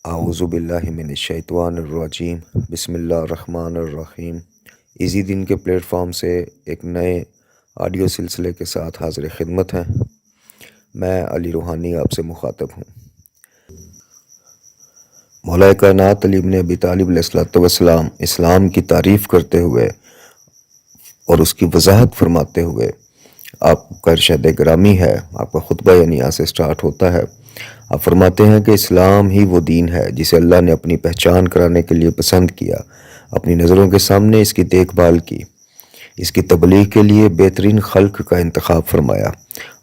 اعوذ باللہ من الشیطان الرجیم بسم اللہ الرحمن الرحیم۔ ایزی دین کے پلیٹ فارم سے ایک نئے آڈیو سلسلے کے ساتھ حاضر خدمت ہیں۔ میں علی روحانی آپ سے مخاطب ہوں۔ مولا کائنات علی ابن ابی طالب علیہ السلام اسلام کی تعریف کرتے ہوئے اور اس کی وضاحت فرماتے ہوئے آپ کا ارشاد گرامی ہے، آپ کا خطبہ یعنی یہاں سے سٹارٹ ہوتا ہے۔ آپ فرماتے ہیں کہ اسلام ہی وہ دین ہے جسے اللہ نے اپنی پہچان کرانے کے لیے پسند کیا، اپنی نظروں کے سامنے اس کی دیکھ بھال کی، اس کی تبلیغ کے لیے بہترین خلق کا انتخاب فرمایا،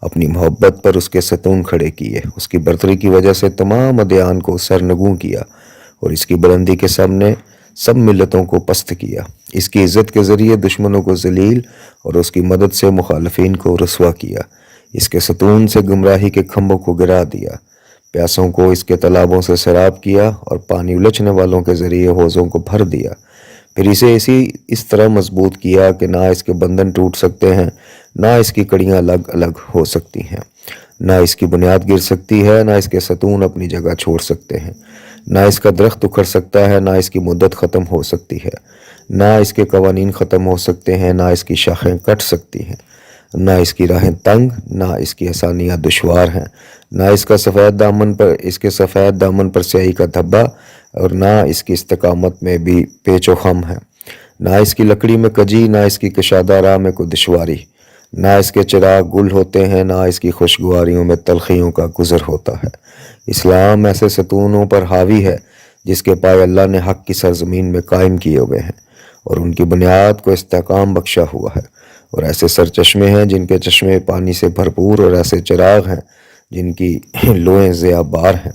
اپنی محبت پر اس کے ستون کھڑے کیے، اس کی برتری کی وجہ سے تمام ادیان کو سرنگوں کیا اور اس کی بلندی کے سامنے سب ملتوں کو پست کیا، اس کی عزت کے ذریعے دشمنوں کو ذلیل اور اس کی مدد سے مخالفین کو رسوا کیا، اس کے ستون سے گمراہی کے کھمبوں کو گرا دیا، پیاسوں کو اس کے تالابوں سے سیراب کیا اور پانی الچھنے والوں کے ذریعے حوضوں کو بھر دیا، پھر اسے اس طرح مضبوط کیا کہ نہ اس کے بندھن ٹوٹ سکتے ہیں، نہ اس کی کڑیاں الگ الگ ہو سکتی ہیں، نہ اس کی بنیاد گر سکتی ہے، نہ اس کے ستون اپنی جگہ چھوڑ سکتے ہیں، نہ اس کا درخت اکھڑ سکتا ہے، نہ اس کی مدت ختم ہو سکتی ہے، نہ اس کے قوانین ختم ہو سکتے ہیں، نہ اس کی شاخیں کٹ سکتی ہیں، نہ اس کی راہیں تنگ، نہ اس کی آسانیاں دشوار ہیں، نہ اس کے سفید دامن پر سیاہی کا دھبا اور نہ اس کی استقامت میں بھی پیچ و خم ہے، نہ اس کی لکڑی میں کجی، نہ اس کی کشادہ راہ میں کوئی دشواری، نہ اس کے چراغ گل ہوتے ہیں، نہ اس کی خوشگواریوں میں تلخیوں کا گزر ہوتا ہے۔ اسلام ایسے ستونوں پر حاوی ہے جس کے پائے اللہ نے حق کی سرزمین میں قائم کیے ہوئے ہیں اور ان کی بنیاد کو استحکام بخشا ہوا ہے، اور ایسے سرچشمے ہیں جن کے چشمے پانی سے بھرپور، اور ایسے چراغ ہیں جن کی لوئیں ضیاء بار ہیں،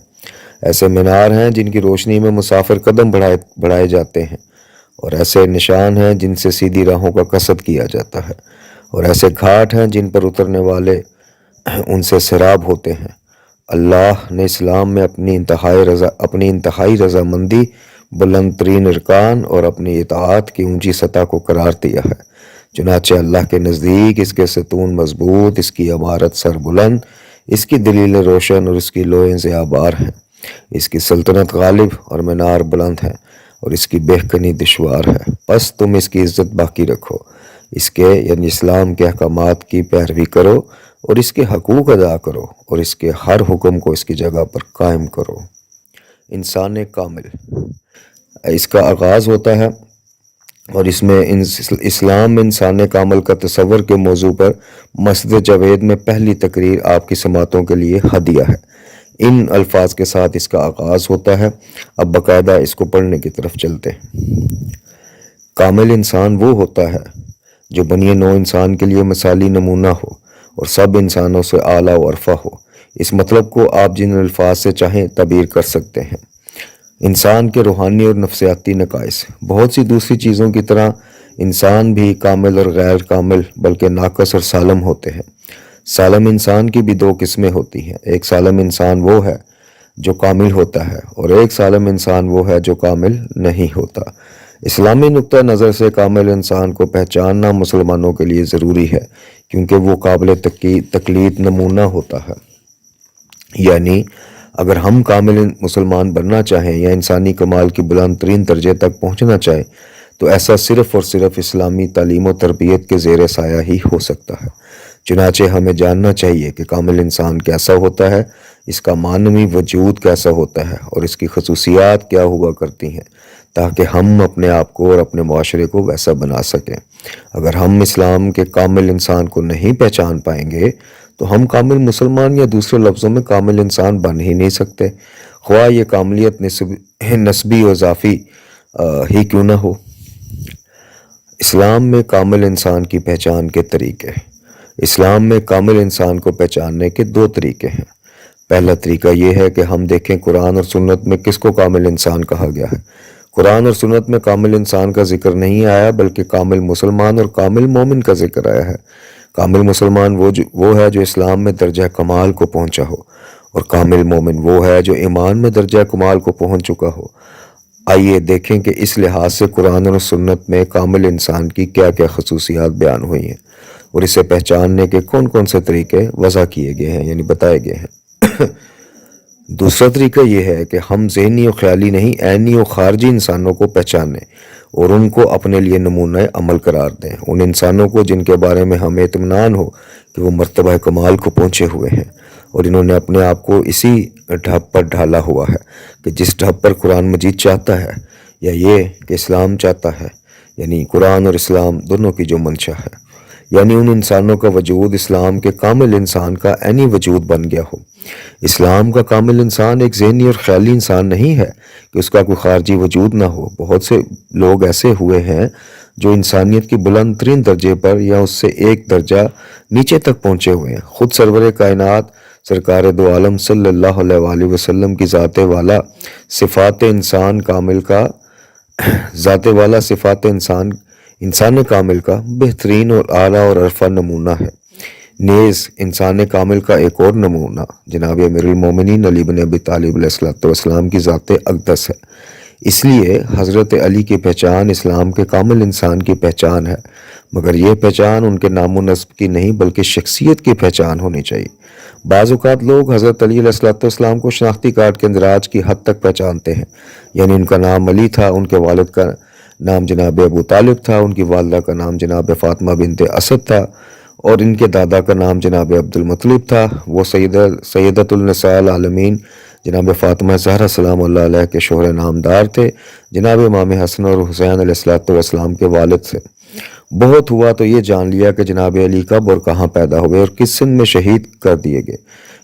ایسے مینار ہیں جن کی روشنی میں مسافر قدم بڑھائے جاتے ہیں، اور ایسے نشان ہیں جن سے سیدھی راہوں کا قصد کیا جاتا ہے، اور ایسے گھاٹ ہیں جن پر اترنے والے ان سے سیراب ہوتے ہیں۔ اللہ نے اسلام میں اپنی انتہائی رضامندی، بلند ترین ارکان اور اپنی اطاعت کی اونچی سطح کو قرار دیا ہے۔ چنانچہ اللہ کے نزدیک اس کے ستون مضبوط، اس کی عمارت سر بلند، اس کی دلیل روشن اور اس کی لوئیں ضیاء بار ہیں، اس کی سلطنت غالب اور مینار بلند ہیں اور اس کی بہکنی دشوار ہے۔ پس تم اس کی عزت باقی رکھو، اس کے یعنی اسلام کے احکامات کی پیروی کرو اور اس کے حقوق ادا کرو اور اس کے ہر حکم کو اس کی جگہ پر قائم کرو۔ انسان کامل، اس کا آغاز ہوتا ہے اور اس میں اسلام میں انسان کامل کا تصور کے موضوع پر مسجد جاوید میں پہلی تقریر آپ کی سماعتوں کے لیے ہدیہ ہے۔ ان الفاظ کے ساتھ اس کا آغاز ہوتا ہے۔ اب باقاعدہ اس کو پڑھنے کی طرف چلتے ہیں۔ کامل انسان وہ ہوتا ہے جو بنی نوع انسان کے لیے مثالی نمونہ ہو اور سب انسانوں سے اعلیٰ و ارفع ہو۔ اس مطلب کو آپ جن الفاظ سے چاہیں تعبیر کر سکتے ہیں۔ انسان کے روحانی اور نفسیاتی نقائص، بہت سی دوسری چیزوں کی طرح انسان بھی کامل اور غیر کامل بلکہ ناقص اور سالم ہوتے ہیں۔ سالم انسان کی بھی دو قسمیں ہوتی ہیں، ایک سالم انسان وہ ہے جو کامل ہوتا ہے اور ایک سالم انسان وہ ہے جو کامل نہیں ہوتا۔ اسلامی نقطہ نظر سے کامل انسان کو پہچاننا مسلمانوں کے لیے ضروری ہے کیونکہ وہ قابل تقلید نمونہ ہوتا ہے۔ یعنی اگر ہم کامل مسلمان بننا چاہیں یا انسانی کمال کی بلند ترین درجے تک پہنچنا چاہیں تو ایسا صرف اور صرف اسلامی تعلیم و تربیت کے زیر سایہ ہی ہو سکتا ہے۔ چنانچہ ہمیں جاننا چاہیے کہ کامل انسان کیسا ہوتا ہے، اس کا معنوی وجود کیسا ہوتا ہے اور اس کی خصوصیات کیا ہوا کرتی ہیں تاکہ ہم اپنے آپ کو اور اپنے معاشرے کو ویسا بنا سکیں۔ اگر ہم اسلام کے کامل انسان کو نہیں پہچان پائیں گے تو ہم کامل مسلمان یا دوسرے لفظوں میں کامل انسان بن ہی نہیں سکتے، خواہ یہ کاملیت نسبی و اضافی ہی کیوں نہ ہو۔ اسلام میں کامل انسان کی پہچان کے طریقے۔ اسلام میں کامل انسان کو پہچاننے کے دو طریقے ہیں۔ پہلا طریقہ یہ ہے کہ ہم دیکھیں قرآن اور سنت میں کس کو کامل انسان کہا گیا ہے۔ قرآن اور سنت میں کامل انسان کا ذکر نہیں آیا بلکہ کامل مسلمان اور کامل مومن کا ذکر آیا ہے۔ کامل مسلمان وہ ہے جو اسلام میں درجہ کمال کو پہنچا ہو اور کامل مومن وہ ہے جو ایمان میں درجہ کمال کو پہنچ چکا ہو۔ آئیے دیکھیں کہ اس لحاظ سے قرآن اور سنت میں کامل انسان کی کیا کیا خصوصیات بیان ہوئی ہیں اور اسے پہچاننے کے کون کون سے طریقے وضع کیے گئے ہیں یعنی بتائے گئے ہیں۔ دوسرا طریقہ یہ ہے کہ ہم ذہنی و خیالی نہیں، عینی و خارجی انسانوں کو پہچانیں اور ان کو اپنے لیے نمونہ عمل قرار دیں، ان انسانوں کو جن کے بارے میں ہمیں اطمینان ہو کہ وہ مرتبہ کمال کو پہنچے ہوئے ہیں اور انہوں نے اپنے آپ کو اسی ڈھب پر ڈھالا ہوا ہے کہ جس ڈھب پر قرآن مجید چاہتا ہے، یا یہ کہ اسلام چاہتا ہے، یعنی قرآن اور اسلام دونوں کی جو منشا ہے، یعنی ان انسانوں کا وجود اسلام کے کامل انسان کا عینی وجود بن گیا ہو۔ اسلام کا کامل انسان ایک ذہنی اور خیالی انسان نہیں ہے کہ اس کا کوئی خارجی وجود نہ ہو۔ بہت سے لوگ ایسے ہوئے ہیں جو انسانیت کی بلند ترین درجے پر یا اس سے ایک درجہ نیچے تک پہنچے ہوئے ہیں۔ خود سرور کائنات سرکار دو عالم صلی اللہ علیہ وآلہ وسلم کی ذات والا صفات انسان کامل کا انسان کامل کا بہترین اور اعلیٰ اور عرفہ نمونہ ہے۔ نیز انسان کامل کا ایک اور نمونہ جناب امیر المومنین علی بن ابی طالب علیہ السلام کی ذات اقدس ہے۔ اس لیے حضرت علی کی پہچان اسلام کے کامل انسان کی پہچان ہے، مگر یہ پہچان ان کے نام و نسب کی نہیں بلکہ شخصیت کی پہچان ہونی چاہیے۔ بعض اوقات لوگ حضرت علی علیہ السلام کو شناختی کارڈ کے اندراج کی حد تک پہچانتے ہیں، یعنی ان کا نام علی تھا، ان کے والد کا نام جناب ابو طالب تھا، ان کی والدہ کا نام جناب فاطمہ بنت اسد تھا، اور ان کے دادا کا نام جناب عبد المطلب تھا۔ وہ سیدۃ النساء العالمین جناب فاطمہ زہرا سلام اللہ علیہ کے شوہر نامدار تھے، جناب امام حسن اور حسین علیہ السلام کے والد سے۔ بہت ہوا تو یہ جان لیا کہ جناب علی کب اور کہاں پیدا ہوئے اور کس سن میں شہید کر دیے گئے،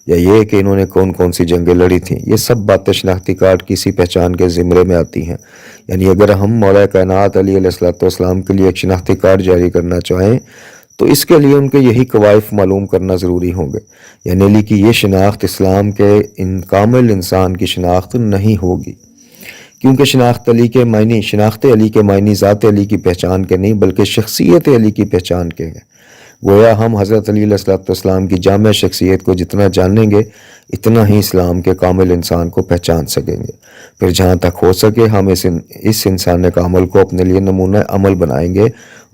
یا یہ کہ انہوں نے کون کون سی جنگیں لڑی تھیں۔ یہ سب باتیں شناختی کارڈ کسی پہچان کے زمرے میں آتی ہیں، یعنی اگر ہم مولا کائنات علی علیہ السلام کے لیے ایک شناختی کارڈ جاری کرنا چاہیں تو اس کے لیے ان کے یہی قوائف معلوم کرنا ضروری ہوں گے، یعنی علی کی یہ شناخت اسلام کے ان کامل انسان کی شناخت نہیں ہوگی، کیونکہ شناخت علی کے معنی ذات علی کی پہچان کے نہیں بلکہ شخصیت علی کی پہچان کے ہیں۔ گویا ہم حضرت علی علیہ السلام کی جامع شخصیت کو جتنا جانیں گے اتنا ہی اسلام کے کامل انسان کو پہچان سکیں گے۔ پھر جہاں تک ہو سکے ہم اس انسان کامل کو اپنے لیے نمونہ عمل بنائیں گے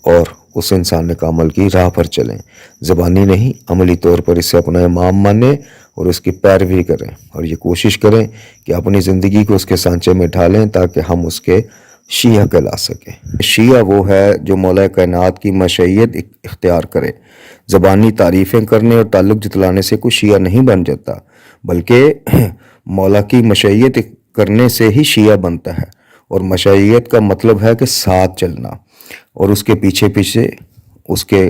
اور اس انسان کامل کی راہ پر چلیں، زبانی نہیں عملی طور پر اسے اپنا امام مانیں اور اس کی پیروی کریں، اور یہ کوشش کریں کہ اپنی زندگی کو اس کے سانچے میں ڈھالیں تاکہ ہم اس کے شیعہ کہلا سکیں۔ شیعہ وہ ہے جو مولا کائنات کی مشیت اختیار کرے۔ زبانی تعریفیں کرنے اور تعلق جتلانے سے کوئی شیعہ نہیں بن جاتا، بلکہ مولا کی مشیت کرنے سے ہی شیعہ بنتا ہے، اور مشیت کا مطلب ہے کہ ساتھ چلنا اور اس کے پیچھے اس کے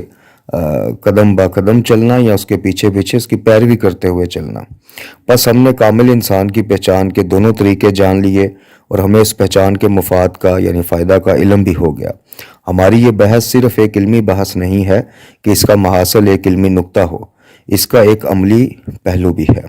قدم با قدم چلنا، یا اس کے پیچھے اس کی پیروی کرتے ہوئے چلنا۔ بس ہم نے کامل انسان کی پہچان کے دونوں طریقے جان لیے اور ہمیں اس پہچان کے مفاد کا یعنی فائدہ کا علم بھی ہو گیا۔ ہماری یہ بحث صرف ایک علمی بحث نہیں ہے کہ اس کا محاصل ایک علمی نقطہ ہو، اس کا ایک عملی پہلو بھی ہے۔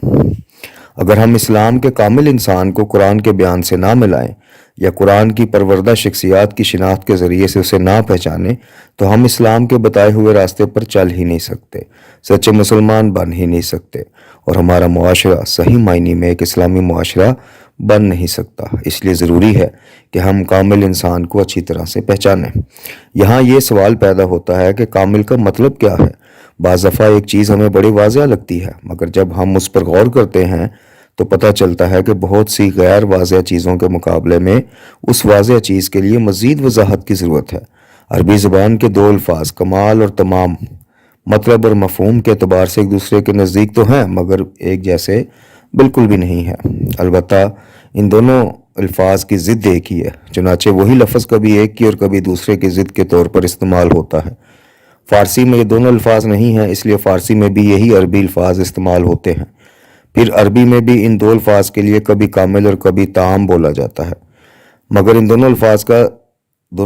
اگر ہم اسلام کے کامل انسان کو قرآن کے بیان سے نہ ملائیں یا قرآن کی پروردہ شخصیات کی شناخت کے ذریعے سے اسے نہ پہچانیں تو ہم اسلام کے بتائے ہوئے راستے پر چل ہی نہیں سکتے، سچے مسلمان بن ہی نہیں سکتے، اور ہمارا معاشرہ صحیح معنی میں ایک اسلامی معاشرہ بن نہیں سکتا۔ اس لیے ضروری ہے کہ ہم کامل انسان کو اچھی طرح سے پہچانیں۔ یہاں یہ سوال پیدا ہوتا ہے کہ کامل کا مطلب کیا ہے؟ بعض دفعہ ایک چیز ہمیں بڑی واضح لگتی ہے، مگر جب ہم اس پر غور کرتے ہیں تو پتہ چلتا ہے کہ بہت سی غیر واضح چیزوں کے مقابلے میں اس واضح چیز کے لیے مزید وضاحت کی ضرورت ہے۔ عربی زبان کے دو الفاظ کمال اور تمام مطلب اور مفہوم کے اعتبار سے ایک دوسرے کے نزدیک تو ہیں، مگر ایک جیسے بالکل بھی نہیں ہے۔ البتہ ان دونوں الفاظ کی ضد ایک ہی ہے، چنانچہ وہی لفظ کبھی ایک کی اور کبھی دوسرے کی ضد کے طور پر استعمال ہوتا ہے۔ فارسی میں یہ دونوں الفاظ نہیں ہیں، اس لیے فارسی میں بھی یہی عربی الفاظ استعمال ہوتے ہیں۔ پھر عربی میں بھی ان دو الفاظ کے لیے کبھی کامل اور کبھی تام بولا جاتا ہے، مگر ان دونوں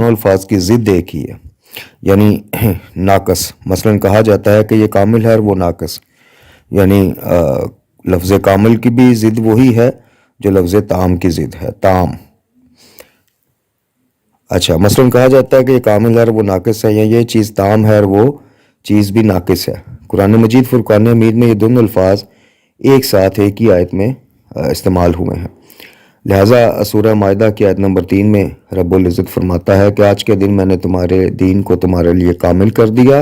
الفاظ کی ضد ایک ہی ہے، یعنی ناقص۔ مثلا کہا جاتا ہے کہ یہ کامل ہے اور وہ ناقص، یعنی لفظ کامل کی بھی ضد وہی ہے جو لفظ تام کی ضد ہے، تام۔ اچھا، مثلا کہا جاتا ہے کہ یہ کامل ہے اور وہ ناقص ہے، یا یہ چیز تام ہے اور وہ چیز بھی ناقص ہے۔ قرآن مجید فرقان حمید میں یہ دونوں الفاظ ایک ساتھ ایک ہی آیت میں استعمال ہوئے ہیں۔ لہٰذا سورہ مائدہ کی آیت نمبر 3 میں رب العزت فرماتا ہے کہ آج کے دن میں نے تمہارے دین کو تمہارے لیے کامل کر دیا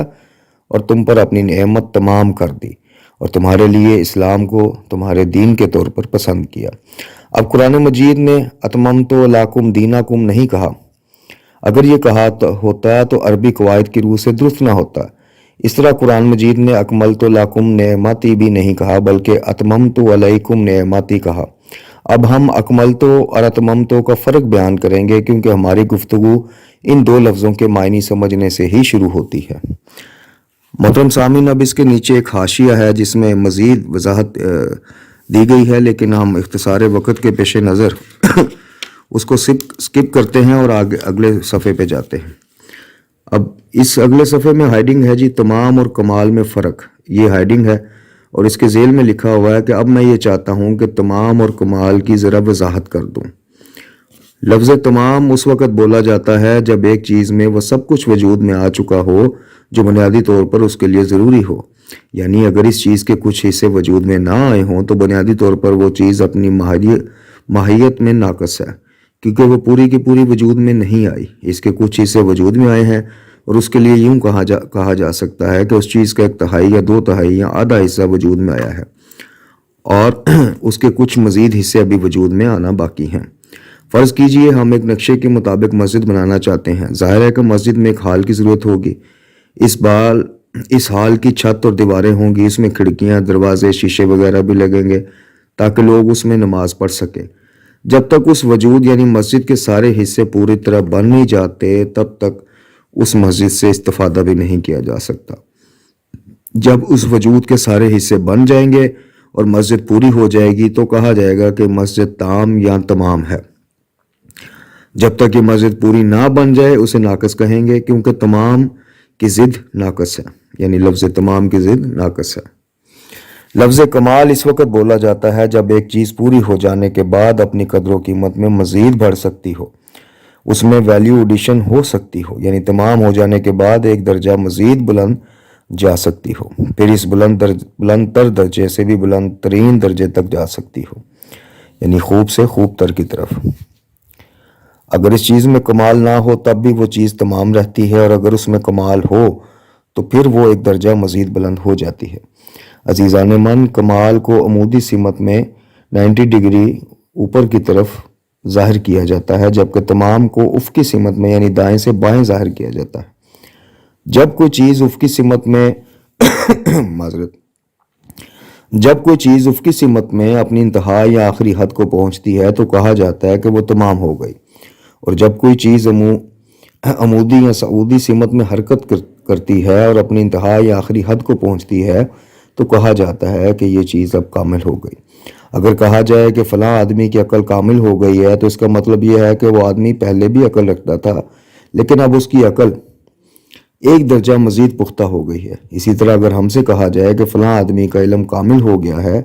اور تم پر اپنی نعمت تمام کر دی، اور تمہارے لیے اسلام کو تمہارے دین کے طور پر پسند کیا۔ اب قرآن مجید نے اتممت لکم دینکم نہیں کہا۔ اگر یہ کہا ہوتا تو عربی قواعد کی روح سے درست نہ ہوتا۔ اس طرح قرآن مجید نے اکملت لکم نعمتی بھی نہیں کہا بلکہ اتممت علیکم نعمتی کہا۔ اب ہم اکملتو اور اتممتو کا فرق بیان کریں گے کیونکہ ہماری گفتگو ان دو لفظوں کے معنی سمجھنے سے ہی شروع ہوتی ہے۔ محترم سامعین، اب اس کے نیچے ایک حاشیہ ہے جس میں مزید وضاحت دی گئی ہے، لیکن ہم اختصار وقت کے پیش نظر اس کو سکپ کرتے ہیں اور اگلے صفحے پہ جاتے ہیں۔ اب اس اگلے صفحے میں ہیڈنگ ہے جی تمام اور کمال میں فرق، یہ ہیڈنگ ہے اور اس کے ذیل میں لکھا ہوا ہے کہ اب میں یہ چاہتا ہوں کہ تمام اور کمال کی ذرا وضاحت کر دوں۔ لفظ تمام اس وقت بولا جاتا ہے جب ایک چیز میں وہ سب کچھ وجود میں آ چکا ہو جو بنیادی طور پر اس کے لیے ضروری ہو، یعنی اگر اس چیز کے کچھ حصے وجود میں نہ آئے ہوں تو بنیادی طور پر وہ چیز اپنی ماہیت میں ناقص ہے، کیونکہ وہ پوری کی پوری وجود میں نہیں آئی۔ اس کے کچھ حصے وجود میں آئے ہیں اور اس کے لیے یوں کہا جا سکتا ہے کہ اس چیز کا 1/3 یا 2/3 یا آدھا حصہ وجود میں آیا ہے اور اس کے کچھ مزید حصے ابھی وجود میں آنا باقی ہیں۔ فرض کیجئے ہم ایک نقشے کے مطابق مسجد بنانا چاہتے ہیں۔ ظاہر ہے کہ مسجد میں ایک ہال کی ضرورت ہوگی۔ اس ہال کی چھت اور دیواریں ہوں گی، اس میں کھڑکیاں، دروازے، شیشے وغیرہ بھی لگیں گے تاکہ لوگ اس میں نماز پڑھ سکیں۔ جب تک اس وجود یعنی مسجد کے سارے حصے پوری طرح بن نہیں جاتے تب تک اس مسجد سے استفادہ بھی نہیں کیا جا سکتا۔ جب اس وجود کے سارے حصے بن جائیں گے اور مسجد پوری ہو جائے گی تو کہا جائے گا کہ مسجد تام یا تمام ہے۔ جب تک یہ مسجد پوری نہ بن جائے اسے ناقص کہیں گے، کیونکہ تمام کی ضد ناقص ہے، یعنی لفظ تمام کی ضد ناقص ہے۔ لفظ کمال اس وقت بولا جاتا ہے جب ایک چیز پوری ہو جانے کے بعد اپنی قدر و قیمت میں مزید بڑھ سکتی ہو، اس میں ویلیو ایڈیشن ہو سکتی ہو، یعنی تمام ہو جانے کے بعد ایک درجہ مزید بلند جا سکتی ہو، پھر اس بلند تر درجے سے بھی بلند ترین درجے تک جا سکتی ہو، یعنی خوب سے خوب تر کی طرف۔ اگر اس چیز میں کمال نہ ہو تب بھی وہ چیز تمام رہتی ہے، اور اگر اس میں کمال ہو تو پھر وہ ایک درجہ مزید بلند ہو جاتی ہے۔ عزیزان من، کمال کو عمودی سمت میں 90 ڈگری اوپر کی طرف ظاہر کیا جاتا ہے، جبکہ تمام کو افقی سمت میں یعنی دائیں سے بائیں ظاہر کیا جاتا ہے۔ جب کوئی چیز افقی سمت میں اپنی انتہا یا آخری حد کو پہنچتی ہے تو کہا جاتا ہے کہ وہ تمام ہو گئی، اور جب کوئی چیز عمودی یا صعودی سمت میں حرکت کرتی ہے اور اپنی انتہا یا آخری حد کو پہنچتی ہے تو کہا جاتا ہے کہ یہ چیز اب کامل ہو گئی۔ اگر کہا جائے کہ فلاں آدمی کی عقل کامل ہو گئی ہے تو اس کا مطلب یہ ہے کہ وہ آدمی پہلے بھی عقل رکھتا تھا لیکن اب اس کی عقل ایک درجہ مزید پختہ ہو گئی ہے۔ اسی طرح اگر ہم سے کہا جائے کہ فلاں آدمی کا علم کامل ہو گیا ہے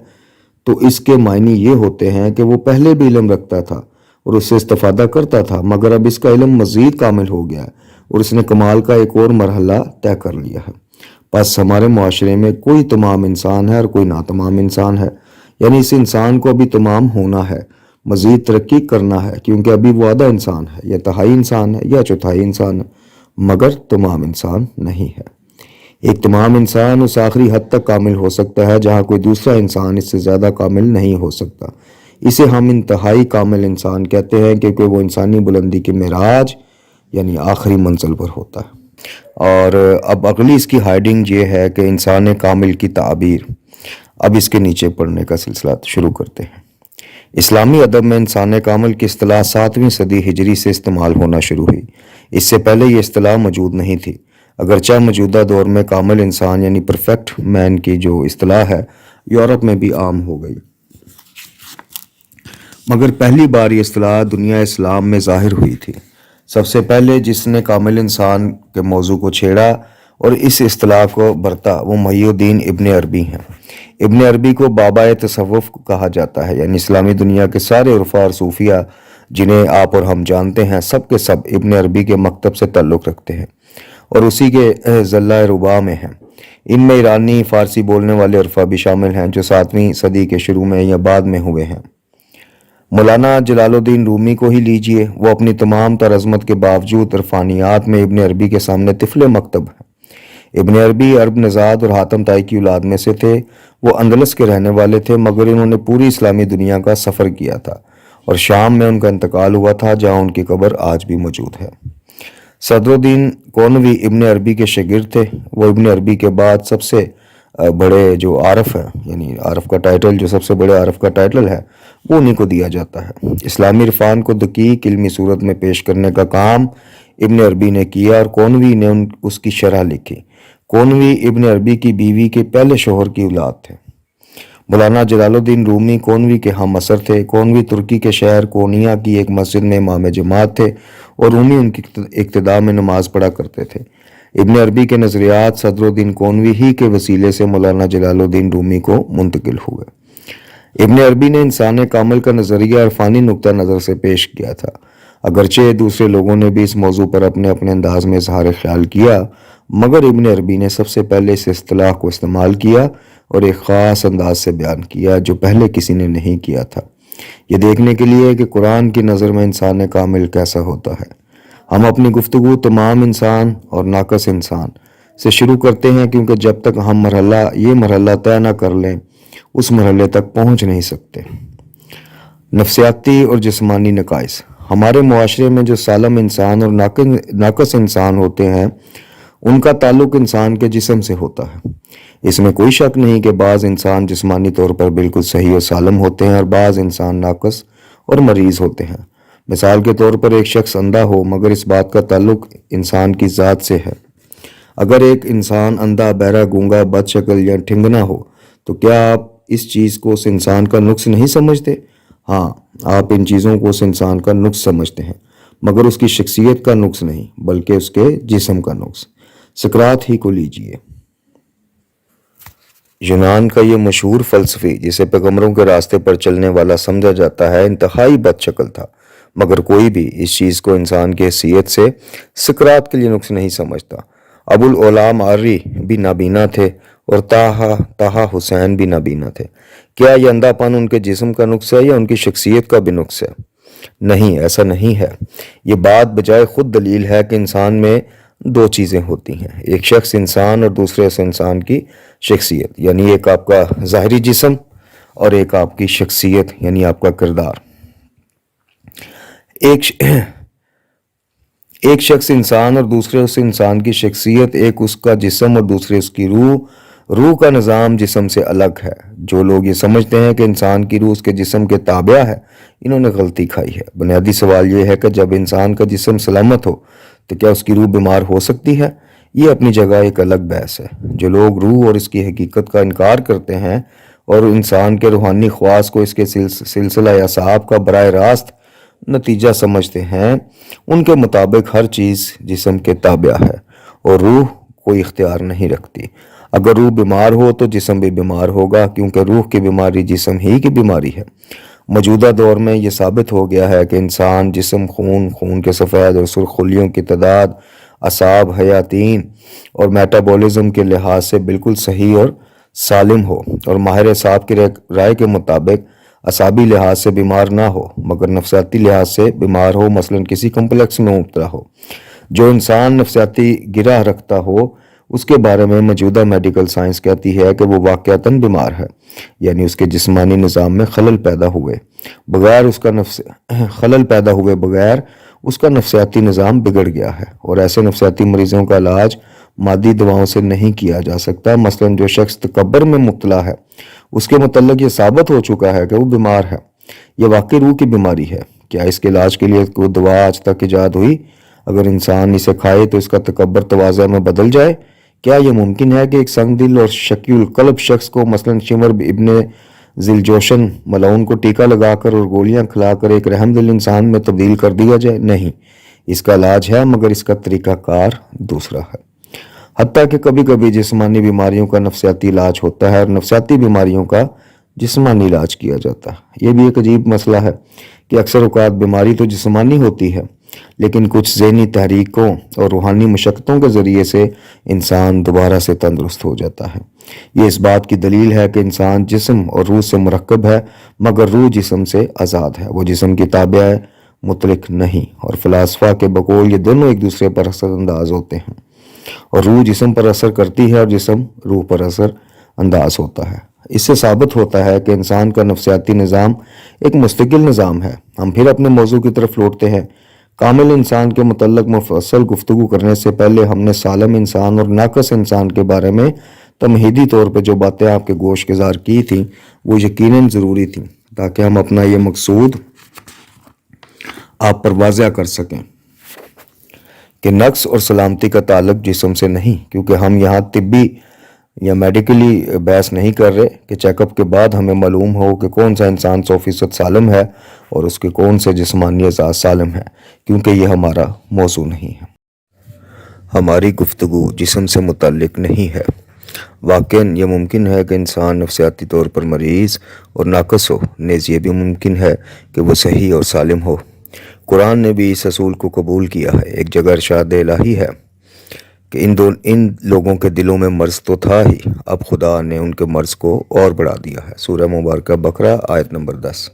تو اس کے معنی یہ ہوتے ہیں کہ وہ پہلے بھی علم رکھتا تھا اور اس سے استفادہ کرتا تھا، مگر اب اس کا علم مزید کامل ہو گیا ہے اور اس نے کمال کا ایک اور مرحلہ طے کر لیا ہے۔ بس ہمارے معاشرے میں کوئی تمام انسان ہے اور کوئی ناتمام انسان ہے، یعنی اس انسان کو ابھی تمام ہونا ہے، مزید ترقی کرنا ہے، کیونکہ ابھی وہ آدھا انسان ہے یا تہائی انسان ہے یا چوتھائی انسان ہے، مگر تمام انسان نہیں ہے۔ ایک تمام انسان اس آخری حد تک کامل ہو سکتا ہے جہاں کوئی دوسرا انسان اس سے زیادہ کامل نہیں ہو سکتا۔ اسے ہم انتہائی کامل انسان کہتے ہیں کیونکہ وہ انسانی بلندی کے معراج یعنی آخری منزل پر ہوتا ہے۔ اور اب اگلی اس کی ہیڈنگ یہ ہے کہ انسان کامل کی تعبیر۔ اب اس کے نیچے پڑھنے کا سلسلہ شروع کرتے ہیں۔ اسلامی ادب میں انسان کامل کی اصطلاح 7ویں صدی ہجری سے استعمال ہونا شروع ہوئی۔ اس سے پہلے یہ اصطلاح موجود نہیں تھی، اگرچہ موجودہ دور میں کامل انسان یعنی پرفیکٹ مین کی جو اصطلاح ہے یورپ میں بھی عام ہو گئی، مگر پہلی بار یہ اصطلاح دنیا اسلام میں ظاہر ہوئی تھی۔ سب سے پہلے جس نے کامل انسان کے موضوع کو چھیڑا اور اس اصطلاح کو برتا وہ محی الدین ابن عربی ہیں۔ ابن عربی کو بابا تصوف کہا جاتا ہے، یعنی اسلامی دنیا کے سارے عرفاء اور صوفیہ جنہیں آپ اور ہم جانتے ہیں سب کے سب ابن عربی کے مکتب سے تعلق رکھتے ہیں اور اسی کے ضلع رباع میں ہیں۔ ان میں ایرانی فارسی بولنے والے عرفاء بھی شامل ہیں جو 7ویں صدی کے شروع میں یا بعد میں ہوئے ہیں۔ مولانا جلال الدین رومی کو ہی لیجئے، وہ اپنی تمام تر عظمت کے باوجود عرفانیات میں ابن عربی کے سامنے طفل مکتب ہیں۔ ابن عربی عرب نژاد اور حاتم طائی کی اولاد میں سے تھے۔ وہ اندلس کے رہنے والے تھے، مگر انہوں نے پوری اسلامی دنیا کا سفر کیا تھا اور شام میں ان کا انتقال ہوا تھا، جہاں ان کی قبر آج بھی موجود ہے۔ صدر الدین کونوی ابن عربی کے شاگرد تھے۔ وہ ابن عربی کے بعد سب سے بڑے جو عارف ہیں، یعنی عارف کا ٹائٹل، جو سب سے بڑے عارف کا ٹائٹل ہے، وہ انہیں کو دیا جاتا ہے۔ اسلامی عرفان کو دقیق علمی صورت میں پیش کرنے کا کام ابن عربی نے کیا اور کونوی نے اس کی شرح لکھی۔ کونوی ابن عربی کی بیوی کے پہلے شوہر کی اولاد تھے۔ مولانا جلال الدین رومی کونوی کے ہم عصر تھے۔ کونوی ترکی کے شہر کونیا کی ایک مسجد میں امام جماعت تھے اور رومی ان کی اقتداء میں نماز پڑھا کرتے تھے۔ ابن عربی کے نظریات صدر الدین کونوی ہی کے وسیلے سے مولانا جلال الدین رومی کو منتقل ہوئے۔ ابن عربی نے انسان کامل کا نظریہ عرفانی نقطہ نظر سے پیش کیا تھا، اگرچہ دوسرے لوگوں نے بھی اس موضوع پر اپنے اپنے انداز میں اظہار خیال کیا، مگر ابن عربی نے سب سے پہلے اس اصطلاح کو استعمال کیا اور ایک خاص انداز سے بیان کیا جو پہلے کسی نے نہیں کیا تھا، یہ دیکھنے کے لیے کہ قرآن کی نظر میں انسان کامل کیسا ہوتا ہے۔ ہم اپنی گفتگو تمام انسان اور ناقص انسان سے شروع کرتے ہیں، کیونکہ جب تک ہم یہ مرحلہ طے نہ کر لیں اس مرحلے تک پہنچ نہیں سکتے۔ نفسیاتی اور جسمانی نقائص۔ ہمارے معاشرے میں جو سالم انسان اور ناقص انسان ہوتے ہیں، ان کا تعلق انسان کے جسم سے ہوتا ہے۔ اس میں کوئی شک نہیں کہ بعض انسان جسمانی طور پر بالکل صحیح اور سالم ہوتے ہیں اور بعض انسان ناقص اور مریض ہوتے ہیں۔ مثال کے طور پر ایک شخص اندھا ہو، مگر اس بات کا تعلق انسان کی ذات سے ہے۔ اگر ایک انسان اندھا، بہرا، گونگا، بد شکل یا ٹھنگنا ہو تو کیا آپ اس چیز کو اس انسان کا نقص نہیں سمجھتے؟ ہاں، آپ ان چیزوں کو اس انسان کا نقص سمجھتے ہیں، مگر اس کی شخصیت کا نقص نہیں، بلکہ اس کے جسم کا نقص۔ سقراط ہی کو لیجئے۔ یونان کا یہ مشہور فلسفی، جسے پیغمبروں کے راستے پر چلنے والا سمجھا جاتا ہے، انتہائی بد شکل تھا، مگر کوئی بھی اس چیز کو انسان کی حیثیت سے سقراط کے لیے نقص نہیں سمجھتا۔ ابو العلا معری بھی نابینا تھے اور طٰہٰ حسین بھی نابینا تھے۔ کیا یہ اندھا پن ان کے جسم کا نقص ہے یا ان کی شخصیت کا بھی نقص ہے؟ نہیں، ایسا نہیں ہے۔ یہ بات بجائے خود دلیل ہے کہ انسان میں دو چیزیں ہوتی ہیں، ایک شخص انسان اور دوسرے اس انسان کی شخصیت، یعنی ایک آپ کا ظاہری جسم اور ایک آپ کی شخصیت، یعنی آپ کا کردار۔ ایک شخص انسان اور دوسرے اس انسان کی شخصیت، ایک اس کا جسم اور دوسرے اس کی روح۔ روح کا نظام جسم سے الگ ہے۔ جو لوگ یہ سمجھتے ہیں کہ انسان کی روح اس کے جسم کے تابع ہے، انہوں نے غلطی کھائی ہے۔ بنیادی سوال یہ ہے کہ جب انسان کا جسم سلامت ہو تو کیا اس کی روح بیمار ہو سکتی ہے؟ یہ اپنی جگہ ایک الگ بحث ہے۔ جو لوگ روح اور اس کی حقیقت کا انکار کرتے ہیں اور انسان کے روحانی خواص کو اس کے سلسلہ اعصاب کا براہ راست نتیجہ سمجھتے ہیں، ان کے مطابق ہر چیز جسم کے تابع ہے اور روح کوئی اختیار نہیں رکھتی۔ اگر روح بیمار ہو تو جسم بھی بیمار ہوگا، کیونکہ روح کی بیماری جسم ہی کی بیماری ہے۔ موجودہ دور میں یہ ثابت ہو گیا ہے کہ انسان جسم، خون کے سفید اور سرخ خلیوں کی تعداد، اعصاب، حیاتین اور میٹابولزم کے لحاظ سے بالکل صحیح اور سالم ہو اور ماہر اعصاب کی رائے کے مطابق اعصابی لحاظ سے بیمار نہ ہو مگر نفسیاتی لحاظ سے بیمار ہو، مثلاً کسی کمپلیکس میں مبتلا ہو۔ جو انسان نفسیاتی گرہ رکھتا ہو اس کے بارے میں موجودہ میڈیکل سائنس کہتی ہے کہ وہ واقعتاً بیمار ہے، یعنی اس کے جسمانی نظام میں خلل پیدا ہوئے بغیر اس کا نفسیاتی نظام بگڑ گیا ہے، اور ایسے نفسیاتی مریضوں کا علاج مادی دواؤں سے نہیں کیا جا سکتا۔ مثلاً جو شخص تکبر میں مبتلا ہے، اس کے متعلق یہ ثابت ہو چکا ہے کہ وہ بیمار ہے۔ یہ واقعی روح کی بیماری ہے۔ کیا اس کے علاج کے لیے کوئی دوا آج تک ایجاد ہوئی؟ اگر انسان اسے کھائے تو اس کا تکبر تواضع میں بدل جائے؟ کیا یہ ممکن ہے کہ ایک سنگ دل اور شقی القلب شخص کو، مثلاً شمر ابن ذیلجوشن ملعون کو ٹیکہ لگا کر اور گولیاں کھلا کر ایک رحم دل انسان میں تبدیل کر دیا جائے؟ نہیں، اس کا علاج ہے، مگر اس کا طریقہ کار دوسرا ہے۔ حتیٰ کہ کبھی کبھی جسمانی بیماریوں کا نفسیاتی علاج ہوتا ہے اور نفسیاتی بیماریوں کا جسمانی علاج کیا جاتا ہے۔ یہ بھی ایک عجیب مسئلہ ہے کہ اکثر اوقات بیماری تو جسمانی ہوتی ہے، لیکن کچھ ذہنی تحریکوں اور روحانی مشقتوں کے ذریعے سے انسان دوبارہ سے تندرست ہو جاتا ہے۔ یہ اس بات کی دلیل ہے کہ انسان جسم اور روح سے مرکب ہے، مگر روح جسم سے آزاد ہے، وہ جسم کی تابع مطلق نہیں، اور فلاسفہ کے بقول یہ دونوں ایک دوسرے پر اثر انداز ہوتے ہیں۔ اور روح جسم پر اثر کرتی ہے اور جسم روح پر اثر انداز ہوتا ہے۔ اس سے ثابت ہوتا ہے کہ انسان کا نفسیاتی نظام ایک مستقل نظام ہے۔ ہم پھر اپنے موضوع کی طرف لوٹتے ہیں۔ کامل انسان کے متعلق مفصل گفتگو کرنے سے پہلے ہم نے سالم انسان اور ناقص انسان کے بارے میں تمہیدی طور پہ جو باتیں آپ کے گوش گزار کی تھیں وہ یقیناً ضروری تھیں تاکہ ہم اپنا یہ مقصود آپ پر واضح کر سکیں کہ نقص اور سلامتی کا تعلق جسم سے نہیں، کیونکہ ہم یہاں طبی یا میڈیکلی بحث نہیں کر رہے کہ چیک اپ کے بعد ہمیں معلوم ہو کہ کون سا انسان 100% سالم ہے اور اس کے کون سے جسمانی اعضاء سالم ہے، کیونکہ یہ ہمارا موضوع نہیں ہے۔ ہماری گفتگو جسم سے متعلق نہیں ہے۔ واقعاً یہ ممکن ہے کہ انسان نفسیاتی طور پر مریض اور ناقص ہو، نیز یہ بھی ممکن ہے کہ وہ صحیح اور سالم ہو۔ قرآن نے بھی اس اصول کو قبول کیا ہے۔ ایک جگہ ارشاد الہی ہے کہ ان لوگوں کے دلوں میں مرض تو تھا ہی، اب خدا نے ان کے مرض کو اور بڑھا دیا ہے۔ سورہ مبارکہ بقرہ آیت نمبر 10۔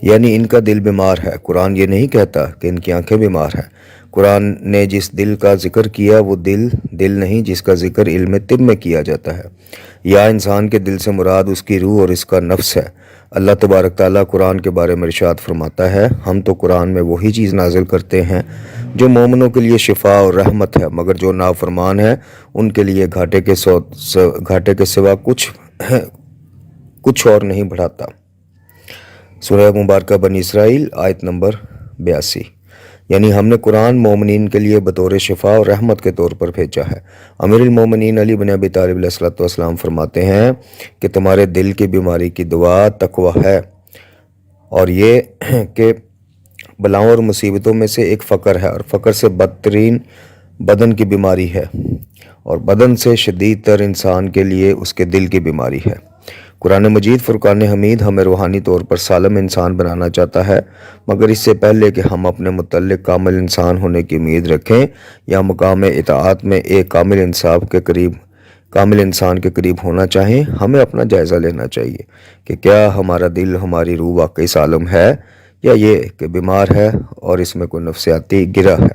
یعنی ان کا دل بیمار ہے۔ قرآن یہ نہیں کہتا کہ ان کی آنکھیں بیمار ہیں۔ قرآن نے جس دل کا ذکر کیا وہ دل نہیں جس کا ذکر علم طب میں کیا جاتا ہے۔ یا انسان کے دل سے مراد اس کی روح اور اس کا نفس ہے۔ اللہ تبارک تعالیٰ قرآن کے بارے میں ارشاد فرماتا ہے، ہم تو قرآن میں وہی چیز نازل کرتے ہیں جو مومنوں کے لیے شفا اور رحمت ہے، مگر جو نافرمان ہیں ان کے لیے گھاٹے کے سوا کچھ اور نہیں بڑھاتا۔ سورہ مبارکہ بنی اسرائیل آیت نمبر 82۔ یعنی ہم نے قرآن مومنین کے لیے بطور شفا اور رحمت کے طور پر بھیجا ہے۔ امیر المومنین علی بن ابی طالب علیہ السلام فرماتے ہیں کہ تمہارے دل کی بیماری کی دوا تقویٰ ہے، اور یہ کہ بلاؤں اور مصیبتوں میں سے ایک فقر ہے، اور فقر سے بدترین بدن کی بیماری ہے، اور بدن سے شدید تر انسان کے لیے اس کے دل کی بیماری ہے۔ قرآن مجید فرقان حمید ہمیں روحانی طور پر سالم انسان بنانا چاہتا ہے، مگر اس سے پہلے کہ ہم اپنے متعلق کامل انسان ہونے کی امید رکھیں یا مقام اطاعت میں ایک کامل انسان کے قریب ہونا چاہیں، ہمیں اپنا جائزہ لینا چاہیے کہ کیا ہمارا دل، ہماری روح واقعی سالم ہے یا یہ کہ بیمار ہے اور اس میں کوئی نفسیاتی گرہ ہے۔